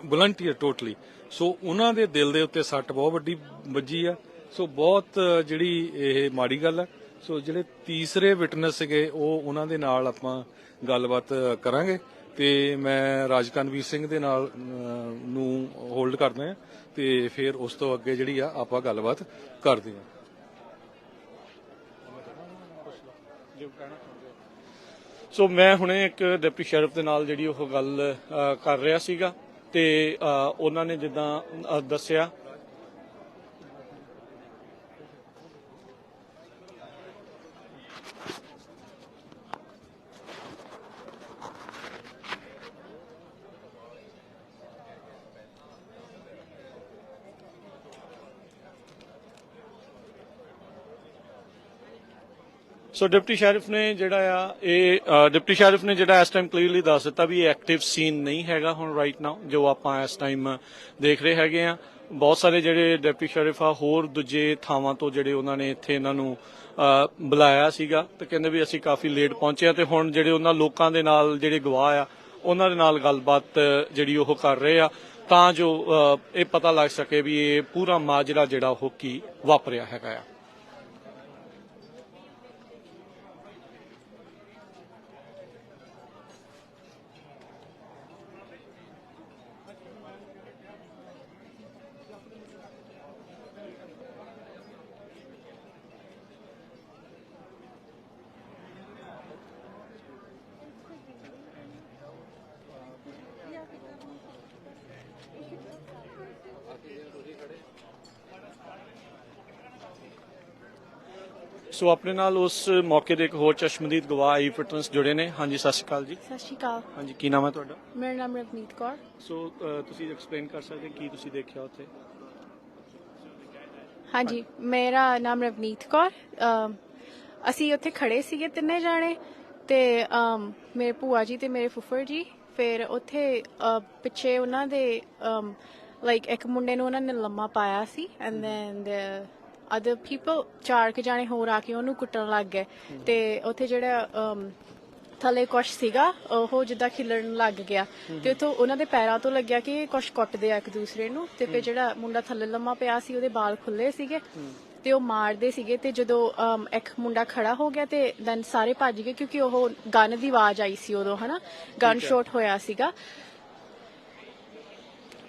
ਵਲੰਟੀਅਰ ਟੋਟਲੀ। ਸੋ ਉਹਨਾਂ ਦੇ ਦਿਲ ਦੇ ਉੱਤੇ ਸੱਟ ਬਹੁਤ ਵੱਡੀ ਵੱਜੀ ਆ। ਸੋ ਬਹੁਤ ਜਿਹੜੀ ਇਹ ਮਾੜੀ ਗੱਲ ਆ। ਸੋ ਜਿਹੜੇ ਤੀਸਰੇ ਵਿਟਨੈਸ ਸੀਗੇ ਉਹਨਾਂ ਦੇ ਨਾਲ ਆਪਾਂ ਗੱਲਬਾਤ ਕਰਾਂਗੇ, ਤੇ ਮੈਂ ਰਾਜਕਨਵੀਰ ਸਿੰਘ ਦੇ ਨਾਲ ਨੂੰ ਹੋਲਡ ਕਰਦੇ ਆ, ਤੇ ਫਿਰ ਉਸ ਤੋਂ ਅੱਗੇ ਜਿਹੜੀ ਆ ਆਪਾਂ ਗੱਲਬਾਤ ਕਰਦੇ ਆ। ਸੋ ਮੈਂ ਹੁਣੇ ਇੱਕ ਡਿਪਟੀ ਸ਼eriff ਦੇ ਨਾਲ ਜਿਹੜੀ ਉਹ ਗੱਲ ਕਰ ਰਿਹਾ ਸੀਗਾ, ਤੇ ਉਹਨਾਂ ਨੇ ਜਿੱਦਾਂ ਦੱਸਿਆ ਸੋ ਡਿਪਟੀ ਸ਼eriff ਨੇ ਜਿਹੜਾ ਇਸ ਟਾਈਮ ਕਲੀਅਰਲੀ ਦੱਸ ਦਿੱਤਾ ਵੀ ਇਹ ਐਕਟਿਵ ਸੀਨ ਨਹੀਂ ਹੈਗਾ ਹੁਣ ਰਾਈਟ ਨਾਓ, ਜੋ ਆਪਾਂ ਇਸ ਟਾਈਮ ਦੇਖ ਰਹੇ ਹੈਗੇ ਆ। ਬਹੁਤ ਸਾਰੇ ਜਿਹੜੇ ਡਿਪਟੀ ਸ਼eriff ਆ ਹੋਰ ਦੂਜੇ ਥਾਵਾਂ ਤੋਂ ਜਿਹੜੇ ਉਹਨਾਂ ਨੇ ਇੱਥੇ ਇਹਨਾਂ ਨੂੰ ਬੁਲਾਇਆ ਸੀਗਾ, ਤੇ ਕਹਿੰਦੇ ਵੀ ਅਸੀਂ ਕਾਫੀ ਲੇਟ ਪਹੁੰਚੇ ਆ, ਤੇ ਹੁਣ ਜਿਹੜੇ ਉਹਨਾਂ ਲੋਕਾਂ ਦੇ ਨਾਲ ਜਿਹੜੇ ਗਵਾਹ ਆ ਉਹਨਾਂ ਦੇ ਨਾਲ ਗੱਲਬਾਤ ਜਿਹੜੀ ਉਹ ਕਰ ਰਹੇ ਆ ਤਾਂ ਜੋ ਇਹ ਪਤਾ ਲੱਗ ਸਕੇ ਵੀ ਇਹ ਪੂਰਾ ਮਾਜਰਾ ਜਿਹੜਾ ਉਹ ਕੀ ਵਾਪਰਿਆ ਹੈਗਾ ਆ। ਸੋ ਆਪਣੇ ਨਾਲ ਉਸ ਮੌਕੇ ਦੇ ਇੱਕ ਹੋਰ ਚਸ਼ਮਦੀਦ ਗਵਾਹ ਆਈ ਫਿਟਨੈਸ ਜੁੜੇ ਨੇ। ਹਾਂਜੀ, ਸਤਿ ਸ਼੍ਰੀ ਅਕਾਲ ਜੀ। ਸਤਿ ਸ਼੍ਰੀ ਅਕਾਲ। ਹਾਂਜੀ, ਕੀ ਨਾਮ ਹੈ ਤੁਹਾਡਾ? ਮੇਰਾ ਨਾਮ ਰਵਨੀਤ ਕੌਰ। ਸੋ ਤੁਸੀਂ ਐਕਸਪਲੇਨ ਕਰ ਸਕਦੇ ਕੀ ਤੁਸੀਂ ਦੇਖਿਆ ਉੱਥੇ? ਹਾਂਜੀ, ਮੇਰਾ ਨਾਮ ਰਵਨੀਤ ਕੌਰ। ਅਸੀਂ ਉੱਥੇ ਖੜੇ ਸੀਗੇ ਤਿੰਨੇ ਜਾਣੇ ਤੇ ਮੇਰੇ ਭੂਆ ਜੀ ਤੇ ਮੇਰੇ ਫੁੱਫੜ ਜੀ। ਫਿਰ ਉੱਥੇ ਪਿੱਛੇ ਉਹਨਾਂ ਦੇ ਲਾਈਕ ਇੱਕ ਮੁੰਡੇ ਨੂੰ ਉਹਨਾਂ ਨੇ ਲੰਮਾ ਪਾਇਆ ਸੀ ਐਂਡ ਦੈਨ ਅਦਰ ਪੀਪਲ 4 ਕੁ ਜਾਣੇ ਹੋਰ ਆ ਕੇ ਉਹਨੂੰ ਕੁੱਟਣ ਲੱਗ ਗਏ ਤੇ ਉੱਥੇ ਜਿਹੜਾ ਥੱਲੇ ਕੁਛ ਸੀਗਾ ਉਹ ਜਿੱਦਾਂ ਖਿਲਣ ਲੱਗ ਗਿਆ ਤੇ ਉੱਥੋਂ ਉਹਨਾਂ ਦੇ ਪੈਰਾਂ ਤੋਂ ਲੱਗਿਆ ਕਿ ਕੁਛ ਕੁੱਟਦੇ ਆ ਇੱਕ ਦੂਸਰੇ ਨੂੰ ਤੇ ਫਿਰ ਜਿਹੜਾ ਮੁੰਡਾ ਥੱਲੇ ਲੰਮਾ ਪਿਆ ਸੀ ਉਹਦੇ ਵਾਲ ਖੁੱਲੇ ਸੀਗੇ ਤੇ ਉਹ ਮਾਰਦੇ ਸੀਗੇ ਤੇ ਜਦੋਂ ਇੱਕ ਮੁੰਡਾ ਖੜਾ ਹੋ ਗਿਆ ਤੇ ਦੈਨ ਸਾਰੇ ਭੱਜ ਗਏ ਕਿਉਂਕਿ ਉਹ ਗਨ ਦੀ ਆਵਾਜ਼ ਆਈ ਸੀ ਉਦੋਂ ਹਨਾ ਗਨ ਸ਼ਾਟ ਹੋਇਆ ਸੀਗਾ।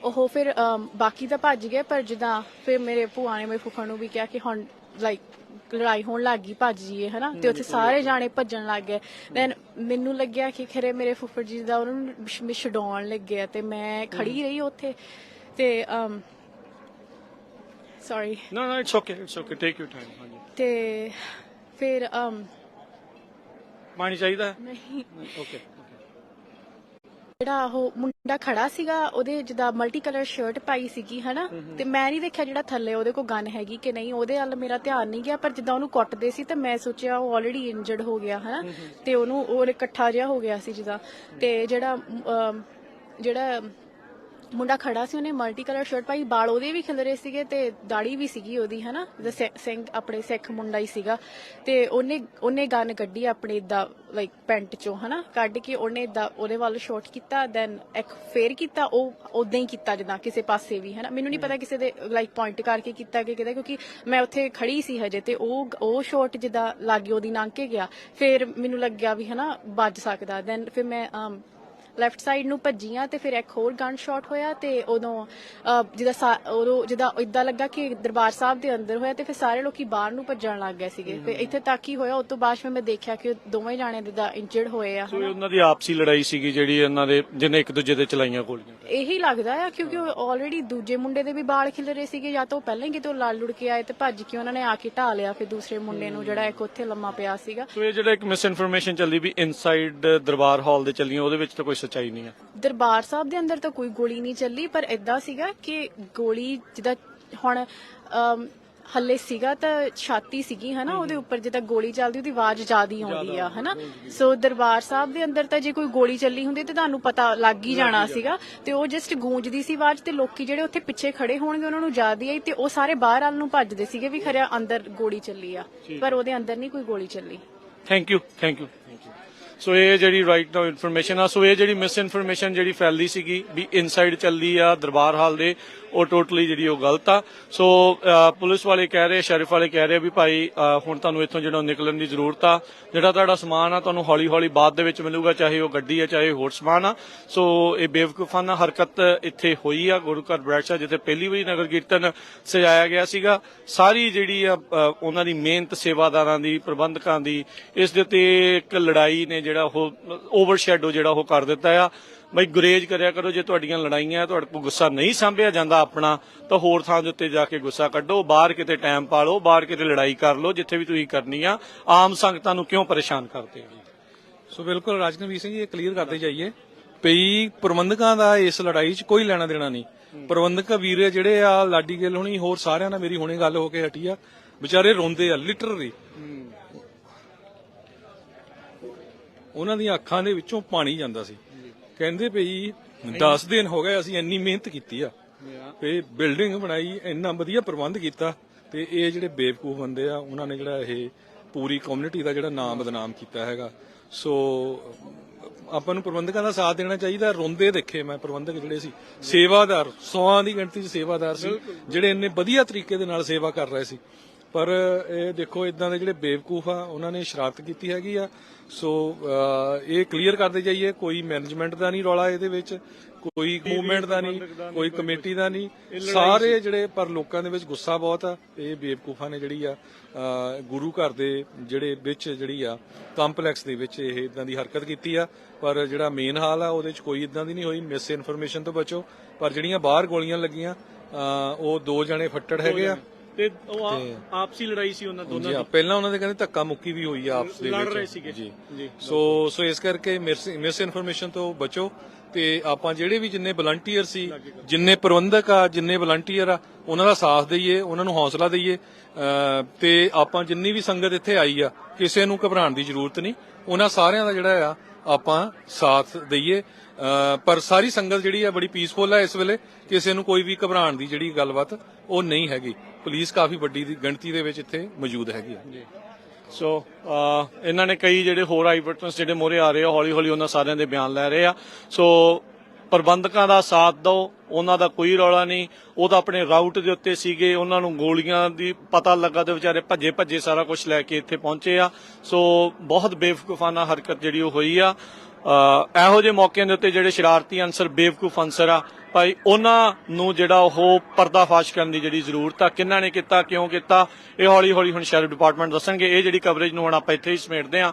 ਉਹ ਫਿਰ ਬਾਕੀ ਤਾਂ ਭੱਜ ਗਏ ਪਰ ਜਿੱਦਾਂ ਫਿਰ ਮੇਰੇ ਭੂਆ ਨੇ ਮੇਰੇ ਫੁੱਫੜ ਨੂੰ ਵੀ ਕਿਹਾ ਕਿ ਹੁਣ ਲਾਈਕ ਲੜਾਈ ਹੋਣ ਲੱਗ ਗਈ ਭੱਜ ਜੀਏ ਹਨਾ ਤੇ ਉੱਥੇ ਸਾਰੇ ਜਾਣੇ ਭੱਜਣ ਲੱਗ ਗਏ। ਦੈਨ ਮੈਨੂੰ ਲੱਗਿਆ ਕਿ ਖਰੇ ਮੇਰੇ ਫੁੱਫੜ ਜੀ ਦਾ ਉਹਨਾਂ ਨੂੰ ਛਡਾਉਣ ਲੱਗੇ ਤੇ ਮੈਂ ਖੜੀ ਰਹੀ ਉੱਥੇ ਤੇ sorry No, it's okay. Take your time. ਹਾਂਜੀ। ਤੇ ਫਿਰ ਪਾਣੀ ਚਾਹੀਦਾ ਹੈ? ਨਹੀਂ ਓਕੇ। ਜਿਹੜਾ ਉਹ ਮੁੰਡਾ ਖੜਾ ਸੀਗਾ ਉਹਦੇ ਜਿੱਦਾਂ ਮਲਟੀ ਕਲਰ ਸ਼ਰਟ ਪਾਈ ਸੀਗੀ ਹਨਾ ਤੇ ਮੈਂ ਨਹੀਂ ਦੇਖਿਆ ਜਿਹੜਾ ਥੱਲੇ ਉਹਦੇ ਕੋਲ ਗਨ ਹੈਗੀ ਕਿ ਨਹੀਂ ਉਹਦੇ ਵੱਲ ਮੇਰਾ ਧਿਆਨ ਨਹੀਂ ਗਿਆ ਪਰ ਜਿੱਦਾਂ ਉਹਨੂੰ ਕੁੱਟਦੇ ਸੀ ਤੇ ਮੈਂ ਸੋਚਿਆ ਉਹ ਆਲਰੇਡੀ ਇੰਜਰਡ ਹੋ ਗਿਆ ਹਨਾ ਤੇ ਉਹਨੂੰ ਉਹ ਇਕੱਠਾ ਜਿਹਾ ਹੋ ਗਿਆ ਸੀ ਜਿੱਦਾਂ ਤੇ ਜਿਹੜਾ ਮੁੰਡਾ ਖੜਾ ਸੀ ਉਹਨੇ ਮਲਟੀ ਕਲਰ ਸ਼ਰਟ ਪਾਈ ਬਾਲ ਉਹਦੇ ਵੀ ਖਿਲਰੇ ਸੀਗੇ ਤੇ ਦਾੜੀ ਵੀ ਸੀਗੀ ਉਹਦੀ ਹਨਾ ਸਿੰਘ ਆਪਣੇ ਸਿੱਖ ਮੁੰਡਾ ਹੀ ਸੀਗਾ ਤੇ ਉਹਨੇ ਗਨ ਕੱਢੀ ਆਪਣੇ ਇਦਾਂ ਲਾਈਕ ਪੈਂਟ ਚੋਂ ਹਨਾ ਕੱਢ ਕੇ ਉਹਨੇ ਇਦਾਂ ਉਹਦੇ ਵੱਲ ਸ਼ਾਟ ਕੀਤਾ ਦੈਨ ਇੱਕ ਫੇਰ ਕੀਤਾ ਉਹ ਉਦਾਂ ਹੀ ਕੀਤਾ ਜਿੱਦਾਂ ਕਿਸੇ ਪਾਸੇ ਵੀ ਹਨਾ ਮੈਨੂੰ ਨਹੀਂ ਪਤਾ ਕਿਸੇ ਦੇ ਲਾਈਕ ਪੁਆਇੰਟ ਕਰਕੇ ਕੀਤਾ ਕਿ ਕਿਹਦਾ ਕਿਉਂਕਿ ਮੈਂ ਉੱਥੇ ਖੜੀ ਸੀ ਹਜੇ ਤੇ ਉਹ ਸ਼ਾਟ ਜਿੱਦਾਂ ਲੱਗ ਉਹਦੀ ਲੰਘ ਕੇ ਗਿਆ ਫਿਰ ਮੈਨੂੰ ਲੱਗਿਆ ਵੀ ਹਨਾ ਵੱਜ ਸਕਦਾ ਦੈਨ ਫਿਰ ਮੈਂ ਲੈਫਟ ਸਾਈਡ ਨੂੰ ਭੱਜੀਆਂ ਤੇ ਫਿਰ ਇੱਕ ਹੋਰ ਗਨ ਸ਼ਾਟ ਹੋਇਆ ਤੇ ਉਦੋਂ ਜਿੱਦਾਂ ਇਦਾਂ ਲੱਗਾ ਕਿ ਦਰਬਾਰ ਸਾਹਿਬ ਦੇ ਅੰਦਰ ਹੋਇਆ ਤੇ ਫਿਰ ਸਾਰੇ ਲੋਕੀ ਬਾਹਰ ਨੂੰ ਭੱਜਣ ਲੱਗ ਗਏ ਸੀਗੇ ਫਿਰ ਇੱਥੇ ਤੱਕ ਹੀ ਹੋਇਆ ਉਸ ਤੋਂ ਬਾਅਦ ਮੈਂ ਦੇਖਿਆ ਕਿ ਦੋਵੇਂ ਜਾਣੇ ਜਿੱਦਾਂ ਇੰਜਰਡ ਹੋਏ ਆ ਸੋ ਉਹਨਾਂ ਦੀ ਆਪਸੀ ਲੜਾਈ ਸੀਗੀ ਜਿਹੜੀ ਉਹਨਾਂ ਦੇ ਜਿਹਨੇ ਇੱਕ ਦੂਜੇ ਤੇ ਚਲਾਈਆਂ ਗੋਲੀਆਂ। ਇਹੀ ਲੱਗਦਾ ਆ ਕਿਉਂਕਿ ਆਲਰੇਡੀ ਦੂਜੇ ਮੁੰਡੇ ਦੇ ਵੀ ਬਾਲ ਖਿਲਰੇ ਸੀਗੇ ਜਾਂ ਤਾਂ ਉਹ ਪਹਿਲਾਂ ਹੀ ਕਿਤੇ ਲੜ ਲੁੜ ਕੇ ਆਏ ਤੇ ਭੱਜ ਕੇ ਉਹਨਾਂ ਨੇ ਆ ਕੇ ਢਾ ਲਿਆ ਫਿਰ ਦੂਸਰੇ ਮੁੰਡੇ ਨੂੰ ਜਿਹੜਾ ਇੱਕ ਉੱਥੇ ਲੰਮਾ ਪਿਆ ਸੀਗਾ। ਸੋ ਇਹ ਜਿਹੜਾ ਇੱਕ ਮਿਸ ਇਨਫੋਰਮੇਸ਼ਨ ਚੱਲੀ ਵੀ ਇਨਸਾਈਡ ਦਰਬਾਰ ਹਾਲ ਦੇ ਚੱਲੀਆਂ ਉਹਦੇ ਵਿੱਚ ਤਾਂ ਕੋਈ ਸੱਚਾਈ ਨਹੀਂ ਹੈ। ਦਰਬਾਰ ਸਾਹਿਬ ਦੇ ਅੰਦਰ ਤਾਂ ਕੋਈ ਗੋਲੀ ਨਹੀਂ ਚੱਲੀ ਪਰ ਏਦਾਂ ਸੀਗਾ ਕਿ ਗੋਲੀ ਜਿੱਦਾਂ ਹੁਣ ਹੱਲੇ ਸੀਗਾ ਤਾਂ ਛਾਤੀ ਸੀਗੀ ਹਨਾ ਉਹਦੇ ਉੱਪਰ ਜਿੱਦਾਂ ਗੋਲੀ ਚੱਲਦੀ ਉਹਦੀ ਆਵਾਜ਼ ਜ਼ਿਆਦਾ ਆਉਂਦੀ ਆ ਹਨਾ ਸੋ ਦਰਬਾਰ ਸਾਹਿਬ ਦੇ ਅੰਦਰ ਤਾਂ ਜੇ ਕੋਈ ਗੋਲੀ ਚੱਲੀ ਹੁੰਦੀ ਤੇ ਤੁਹਾਨੂੰ ਪਤਾ ਲੱਗ ਹੀ ਜਾਣਾ ਸੀਗਾ ਤੇ ਉਹ ਜਸਟ ਗੂੰਜਦੀ ਸੀ ਆਵਾਜ਼ ਤੇ ਲੋਕੀ ਜਿਹੜੇ ਉੱਥੇ ਪਿੱਛੇ ਖੜੇ ਹੋਣਗੇ ਉਹਨਾਂ ਨੂੰ ਜ਼ਿਆਦਾ ਆਈ ਤੇ ਉਹ ਸਾਰੇ ਬਾਹਰ ਵੱਲ ਨੂੰ ਭੱਜਦੇ ਸੀਗੇ ਵੀ ਖਰਿਆ ਅੰਦਰ ਗੋਲੀ ਚੱਲੀ ਆ ਪਰ ਉਹਦੇ ਅੰਦਰ ਨਹੀਂ ਕੋਈ ਗੋਲੀ ਚੱਲੀ। Thank you. ਸੋ ਇਹ ਜਿਹੜੀ ਰਾਈਟ ਨਾਓ ਇਨਫੋਰਮੇਸ਼ਨ ਆ ਸੋ ਇਹ ਜਿਹੜੀ ਮਿਸ ਇਨਫੋਰਮੇਸ਼ਨ ਜਿਹੜੀ ਫੈਲਦੀ ਸੀਗੀ ਵੀ ਇਨਸਾਈਡ ਚੱਲੀ ਆ ਦਰਬਾਰ ਹਾਲ ਦੇ ਉਹ ਟੋਟਲੀ ਜਿਹੜੀ ਉਹ ਗਲਤ ਆ। ਸੋ ਪੁਲਿਸ ਵਾਲੇ ਕਹਿ ਰਹੇ ਸ਼ਰੀਫ ਵਾਲੇ ਕਹਿ ਰਹੇ ਵੀ ਭਾਈ ਹੁਣ ਤੁਹਾਨੂੰ ਇੱਥੋਂ ਜਿਹੜਾ ਨਿਕਲਣ ਦੀ ਜ਼ਰੂਰਤ ਆ ਜਿਹੜਾ ਤੁਹਾਡਾ ਸਮਾਨ ਆ ਤੁਹਾਨੂੰ ਹੌਲੀ ਹੌਲੀ ਬਾਅਦ ਦੇ ਵਿੱਚ ਮਿਲੂਗਾ ਚਾਹੇ ਉਹ ਗੱਡੀ ਆ ਚਾਹੇ ਹੋਰ ਸਮਾਨ ਆ। ਸੋ ਇਹ ਬੇਵਕੂਫਾਨਾ ਹਰਕਤ ਇੱਥੇ ਹੋਈ ਆ ਗੁਰੂ ਘਰ ਬਰੈਕਸ਼ਾ ਜਿੱਥੇ ਪਹਿਲੀ ਵਾਰੀ ਨਗਰ ਕੀਰਤਨ ਸਜਾਇਆ ਗਿਆ ਸੀਗਾ ਸਾਰੀ ਜਿਹੜੀ ਆ ਉਹਨਾਂ ਦੀ ਮਿਹਨਤ ਸੇਵਾਦਾਰਾਂ ਦੀ ਪ੍ਰਬੰਧਕਾਂ ਦੀ ਇਸ ਦੇ ਉੱਤੇ ਇੱਕ ਲੜਾਈ ਨੇ ਜਿਹੜਾ ਉਹ ਓਵਰਸ਼ੈਡੋ ਜਿਹੜਾ ਉਹ ਕਰ ਦਿੱਤਾ ਆ। ਬਈ ਗੁਰੇਜ਼ ਕਰਿਆ ਕਰੋ ਜੇ ਤੁਹਾਡੀਆਂ ਲੜਾਈਆਂ ਤੁਹਾਡੇ ਕੋਲ ਗੁੱਸਾ ਨਹੀਂ ਸਾਂਭਿਆ ਜਾਂਦਾ ਆਪਣਾ ਤਾਂ ਹੋਰ ਥਾਂ ਦੇ ਉੱਤੇ ਜਾ ਕੇ ਗੁੱਸਾ ਕੱਢੋ ਬਾਹਰ ਕਿਤੇ ਟਾਈਮ ਪਾ ਲਓ ਬਾਹਰ ਕਿਤੇ ਲੜਾਈ ਕਰ ਲਓ ਜਿੱਥੇ ਵੀ ਤੁਸੀਂ ਕਰਨੀ ਆ ਆਮ ਸੰਗਤਾਂ ਨੂੰ ਕਿਉਂ ਪਰੇਸ਼ਾਨ ਕਰਦੇ ਹੋ। ਸੋ ਬਿਲਕੁਲ ਰਾਜਨਵੀਰ ਸਿੰਘ ਜੀ ਇਹ ਕਲੀਅਰ ਕਰਦੇ ਜਾਈਏ ਪਈ ਪ੍ਰਬੰਧਕਾਂ ਦਾ ਇਸ ਲੜਾਈ 'ਚ ਕੋਈ ਲੈਣਾ ਦੇਣਾ ਨਹੀਂ। ਪ੍ਰਬੰਧਕ ਵੀਰ ਜਿਹੜੇ ਆ ਲਾਡੀ ਗਿੱਲ ਹੋਣੀ ਹੋਰ ਸਾਰਿਆਂ ਨਾਲ ਮੇਰੀ ਹੁਣੇ ਗੱਲ ਹੋ ਕੇ ਹਟੀ ਆ ਵਿਚਾਰੇ ਰੋਂਦੇ ਆ ਲਿਟਰਲੀ ਉਹਨਾਂ ਦੀਆਂ ਅੱਖਾਂ ਦੇ ਵਿੱਚੋਂ ਪਾਣੀ ਜਾਂਦਾ ਸੀ ਕਹਿੰਦੇ ਭਈ 10 ਦਿਨ ਹੋ ਗਏ ਅਸੀਂ ਇੰਨੀ ਮਿਹਨਤ ਕੀਤੀ ਆ ਤੇ ਬਿਲਡਿੰਗ ਬਣਾਈ ਇੰਨਾ ਵਧੀਆ ਪ੍ਰਬੰਧ ਕੀਤਾ ਤੇ ਇਹ ਜਿਹੜੇ ਬੇਵਕੂਫ ਬੰਦੇ ਆ ਉਹਨਾਂ ਨੇ ਜਿਹੜਾ ਇਹ ਪੂਰੀ ਕਮਿਊਨਿਟੀ ਦਾ ਜਿਹੜਾ ਨਾਮ ਬਦਨਾਮ ਕੀਤਾ ਹੈਗਾ। ਸੋ ਆਪਾਂ ਨੂੰ ਪ੍ਰਬੰਧਕਾਂ ਦਾ ਸਾਥ ਦੇਣਾ ਚਾਹੀਦਾ। ਰੋਂਦੇ ਦੇਖੇ ਮੈਂ ਪ੍ਰਬੰਧਕ ਜਿਹੜੇ ਸੀ, ਸੇਵਾਦਾਰ 100 ਦੀ ਗਿਣਤੀ 'ਚ ਸੇਵਾਦਾਰ ਸੀ ਜਿਹੜੇ ਇੰਨੇ ਵਧੀਆ ਤਰੀਕੇ ਦੇ ਨਾਲ ਸੇਵਾ ਕਰ ਰਹੇ ਸੀ। ਪਰ ਇਹ ਦੇਖੋ ਇਦਾਂ ਦੇ ਜਿਹੜੇ ਬੇਵਕੂਫ ਆ ਉਹਨਾਂ ਨੇ ਸ਼ਰਾਰਤ ਕੀਤੀ ਹੈਗੀ ਆ। ਸੋ ਇਹ ਕਲੀਅਰ ਕਰਦੇ ਜਾਈਏ, ਕੋਈ ਮੈਨੇਜਮੈਂਟ ਦਾ ਨਹੀਂ ਰੌਲਾ ਇਹਦੇ ਵਿੱਚ, ਕੋਈ ਮੂਵਮੈਂਟ ਦਾ ਨਹੀਂ, ਕੋਈ ਕਮੇਟੀ ਦਾ ਨਹੀਂ, ਸਾਰੇ ਜਿਹੜੇ ਪਰ ਲੋਕਾਂ ਦੇ ਵਿੱਚ ਗੁੱਸਾ ਬਹੁਤ ਆ। ਇਹ ਬੇਵਕੂਫਾਂ ਨੇ ਜਿਹੜੀ ਆ ਗੁਰੂ ਘਰ ਦੇ ਜਿਹੜੇ ਵਿੱਚ ਜਿਹੜੀ ਆ ਕੰਪਲੈਕਸ ਦੇ ਵਿੱਚ ਇਹ ਇਦਾਂ ਦੀ ਹਰਕਤ ਕੀਤੀ ਆ। ਪਰ ਜਿਹੜਾ ਮੇਨ ਹਾਲ ਆ ਉਹਦੇ ਵਿੱਚ ਕੋਈ ਇਦਾਂ ਦੀ ਨਹੀਂ ਹੋਈ। ਮਿਸ ਇਨਫੋਰਮੇਸ਼ਨ ਤੋਂ ਬਚੋ। ਪਰ ਜਿਹੜੀਆਂ ਬਾਹਰ ਗੋਲੀਆਂ ਲੱਗੀਆਂ ਉਹ 2 ਜਣੇ ਫੱਟੜ ਹੈਗੇ ਆ ਤੇ ਉਹ ਆਪਸੀ ਲੜਾਈ ਸੀ ਉਹਨਾਂ ਦੋਨਾਂ ਜੀ। ਪਹਿਲਾਂ ਉਹਨਾਂ ਦੇ ਕਹਿੰਦੇ ਧੱਕਾ ਮੁੱਕੀ ਵੀ ਹੋਈ ਆ ਆਪਸ ਦੇ ਵਿੱਚ, ਲੜ ਰਹੇ ਸੀਗੇ ਜੀ। ਸੋ ਇਸ ਕਰਕੇ ਮਿਸ ਇਨਫੋਰਮੇਸ਼ਨ ਤੋਂ ਬਚੋ। ਤੇ ਆਪਾਂ ਜਿਹੜੇ ਵੀ ਜਿੰਨੇ ਵਲੰਟੀਅਰ ਸੀ, ਜਿੰਨੇ ਪ੍ਰਬੰਧਕ ਆ, ਜਿੰਨੇ ਵਲੰਟੀਅਰ ਆ, ਉਹਨਾਂ ਦਾ ਸਾਥ ਦਈਏ, ਉਹਨਾਂ ਨੂੰ ਹੌਸਲਾ ਦਈਏ। ਤੇ ਆਪਾਂ ਜਿੰਨੀ ਵੀ ਸੰਗਤ ਇੱਥੇ ਆਈ ਆ, ਕਿਸੇ ਨੂੰ ਘਬਰਾਉਣ ਦੀ ਜ਼ਰੂਰਤ ਨਹੀਂ। ਉਹਨਾਂ ਸਾਰਿਆਂ ਦਾ ਜਿਹੜਾ ਆ ਆਪਾਂ ਸਾਥ ਦਈਏ। ਪਰ ਸਾਰੀ ਸੰਗਤ ਜਿਹੜੀ ਆ ਬੜੀ ਪੀਸਫੁਲ ਆ ਇਸ ਵੇਲੇ, ਕਿਸੇ ਨੂੰ ਕੋਈ ਵੀ ਘਬਰਾਉਣ ਦੀ ਜਿਹੜੀ ਗੱਲਬਾਤ ਉਹ ਨਹੀਂ ਹੈਗੀ। ਪੁਲਿਸ ਕਾਫੀ ਵੱਡੀ ਗਿਣਤੀ ਦੇ ਵਿੱਚ ਇੱਥੇ ਮੌਜੂਦ ਹੈਗੀ ਆ। ਸੋ ਇਹਨਾਂ ਨੇ ਕਈ ਜਿਹੜੇ ਹੋਰ ਆਈ ਵਿਟਨੈਸ ਜਿਹੜੇ ਮੋਹਰੇ ਆ ਰਹੇ ਆ, ਹੌਲੀ ਹੌਲੀ ਉਹਨਾਂ ਸਾਰਿਆਂ ਦੇ ਬਿਆਨ ਲੈ ਰਹੇ ਆ। ਸੋ ਪ੍ਰਬੰਧਕਾਂ ਦਾ ਸਾਥ ਦਿਓ, ਉਹਨਾਂ ਦਾ ਕੋਈ ਰੌਲਾ ਨਹੀਂ। ਉਹ ਤਾਂ ਆਪਣੇ ਰਾਊਟ ਦੇ ਉੱਤੇ ਸੀਗੇ, ਉਹਨਾਂ ਨੂੰ ਗੋਲੀਆਂ ਦੀ ਪਤਾ ਲੱਗਾ ਤੇ ਵਿਚਾਰੇ ਭੱਜੇ ਸਾਰਾ ਕੁਝ ਲੈ ਕੇ ਇੱਥੇ ਪਹੁੰਚੇ ਆ। ਸੋ ਬਹੁਤ ਬੇਵਕੂਫਾਨਾ ਹਰਕਤ ਜਿਹੜੀ ਉਹ ਹੋਈ ਆ। ਇਹੋ ਜਿਹੇ ਮੌਕਿਆਂ ਦੇ ਉੱਤੇ ਜਿਹੜੇ ਸ਼ਰਾਰਤੀ ਅਨਸਰ, ਬੇਵਕੂਫ ਅਨਸਰ ਆ ਭਾਈ, ਉਹਨਾਂ ਨੂੰ ਜਿਹੜਾ ਉਹ ਪਰਦਾਫਾਸ਼ ਕਰਨ ਦੀ ਜਿਹੜੀ ਜ਼ਰੂਰਤ ਆ। ਕਿਹਨਾਂ ਨੇ ਕੀਤਾ, ਕਿਉਂ ਕੀਤਾ, ਇਹ ਹੌਲੀ ਹੌਲੀ ਹੁਣ ਸ਼ੈਰਿਫ ਡਿਪਾਰਟਮੈਂਟ ਦੱਸਣਗੇ। ਇਹ ਜਿਹੜੀ ਕਵਰੇਜ ਨੂੰ ਹੁਣ ਆਪਾਂ ਇੱਥੇ ਹੀ ਸਮੇਟਦੇ ਆ।